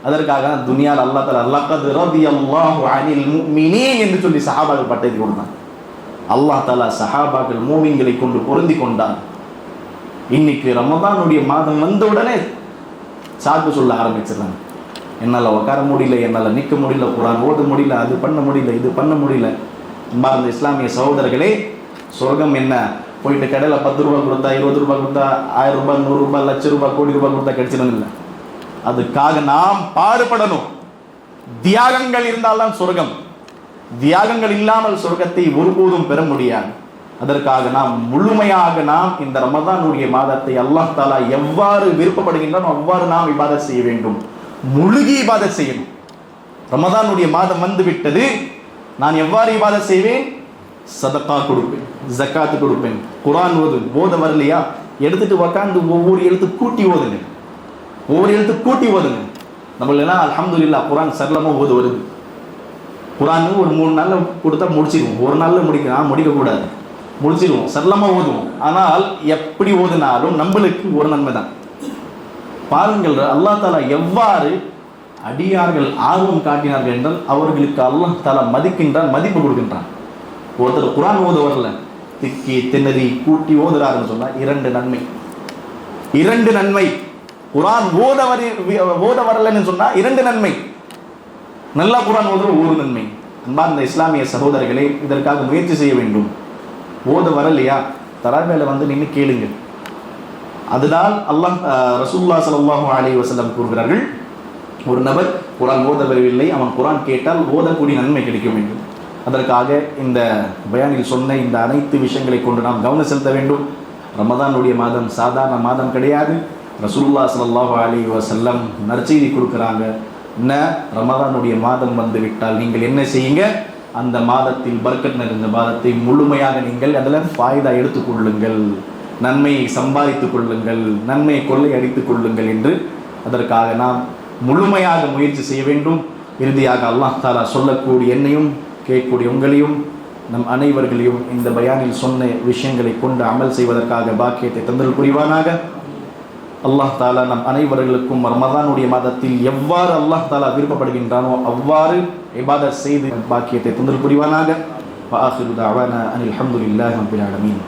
அதற்காக துனியால் அல்லாஹ் தஆலா லக்கத் ரதியல்லாஹு அனில் முஃமினீன் என்று சொல்லி சஹாபாக்கள் பட்டத்தை கொடுத்தான். அல்லாஹ் தஆலா சஹாபாக்கள் மூமின்களை கொண்டு பொருந்தி கொண்டான். இன்னைக்கு ரமதானுடைய மாதம் வந்த உடனே சாக்கு சொல்ல ஆரம்பிச்சிடறாங்க, என்னால் உட்கார முடியல, என்னால் நிற்க முடியல, குர்ஆன் ஓத முடியல, அது பண்ண முடியல, இது பண்ண முடியல. அன்பார்ந்த இஸ்லாமிய சகோதரர்களே, சொர்க்கம் என்ன போயிட்டு கடையில் 10 ரூபாய் கொடுத்தா, 20 ரூபாய் கொடுத்தா, 1000 ரூபாய், 100 ரூபாய், லட்ச ரூபாய், கோடி ரூபாய் கொடுத்தா கிடைச்சிடும் இல்லை. அதுக்காக நாம் பாடுபடணும். தியாகங்கள் இருந்தால்தான் சொர்க்கம். தியாகங்கள் இல்லாமல் சொர்க்கத்தை ஒருபோதும் பெற முடியாது. அதற்காக நாம் முழுமையாக நாம் இந்த ரமதானுடைய மாதத்தை அல்லாஹ் தஆலா எவ்வாறு விருப்பப்படுகின்றானோ அவ்வாறு நாம் இபாதத் செய்ய வேண்டும், முழுகி இபாதத் செய்யணும். ரமதானுடைய மாதம் வந்து விட்டது, நான் எவ்வாறு இபாதத் செய்வேன்? சதகா கொடுப்பேன், ஜக்காத்து கொடுப்பேன், குர்ஆன் ஓத வரலையா எடுத்துட்டு உட்காந்து ஒவ்வொரு எழுத்து கூட்டி ஓதுங்க, ஒவ்வொரு எழுத்து கூட்டி ஓதுங்க. நம்மளெல்லாம் அல்ஹம்துலில்லாஹ் குர்ஆன் சரளமாக ஓது வருது. குர்ஆன் ஒரு 3 நாளில் கொடுத்தா முடிச்சிடுவோம், ஒரு நாளில் முடிக்கக்கூடாது, முடிச்சிடுவோம், சரளமாக ஓதுவோம். ஆனால் எப்படி ஓதுனாலும் நம்மளுக்கு ஒரு நன்மை தான். பாருங்கள், அல்லாஹ் தாலா எவ்வாறு அடியார்கள் ஆர்வம் காட்டினார்கள் என்றால் அவர்களுக்கு அல்லாஹ் தாலா மதிக்கின்றான், மதிப்பு கொடுக்கின்றான். ஒருத்தர் குர்ஆன் ஓத வரல, திக்கி திணறி கூட்டி ஓதுறாருன்னு சொன்னால் 2 நன்மை, 2 நன்மை. குர்ஆன் ஓத வரலன்னு சொன்னால் 2 நன்மை, நல்லா குர்ஆன் ஓதுற 1 நன்மை. அன்பார்ந்த இஸ்லாமிய சகோதரர்களே, இதற்காக முயற்சி செய்ய வேண்டும். ஓத வரலையா தராவில வந்து நின்று கேளுங்க. அதனால் அல்லாஹ் ரசூலுல்லாஹ் ஸல்லல்லாஹு அலைஹி வஸல்லம் கூறுகிறார்கள், ஒரு நபர் குர்ஆன் ஓத வரவில்லை, அவன் குர்ஆன் கேட்டால் ஓதக்கூடிய நன்மை கிடைக்கும் என்று. அதற்காக இந்த பயானில் சொன்ன இந்த அனைத்து விஷயங்களை கொண்டு நாம் கவனம் செலுத்த வேண்டும். ரமதானுடைய மாதம் சாதாரண மாதம் கிடையாது. ரசூலுல்லாஹ் ஸல்லல்லாஹு அலைஹி வஸல்லம் நற்செய்தி கொடுக்குறாங்க. என்ன, ரமதானுடைய மாதம் வந்து விட்டால் நீங்கள் என்ன செய்யுங்க, அந்த மாதத்தில் பர்க்கத் நிறைந்த மாதத்தை முழுமையாக நீங்கள் அதில் ஃபாய்தா எடுத்துக்கொள்ளுங்கள், நன்மையை சம்பாதித்துக் கொள்ளுங்கள், நன்மையை கொள்ளை அடித்துக் கொள்ளுங்கள் என்று அதற்காக நாம் முழுமையாக முயற்சி செய்ய வேண்டும். இறுதியாக அல்லாஹ் தாலா சொல்லக்கூடிய என்னையும் கேட்கக்கூடிய உங்களையும் நம் அனைவர்களையும் இந்த பயானில் சொன்ன விஷயங்களை கொண்டு அமல் செய்வதற்காக பாக்கியத்தை தந்தல் புரிவானாக. அல்லாஹ் தாலா நம் அனைவர்களுக்கும் ரமதானுடைய மாதத்தில் எவ்வாறு அல்லாஹ் தாலா விருப்பப்படுகின்றானோ அவ்வாறு இபாதத் செய்து பாக்கியத்தை தந்தல் புரிவானாக. வஆகிரு தஅவானா அனில் ஹம்துலில்லாஹி ரப்பில் ஆலமீன்.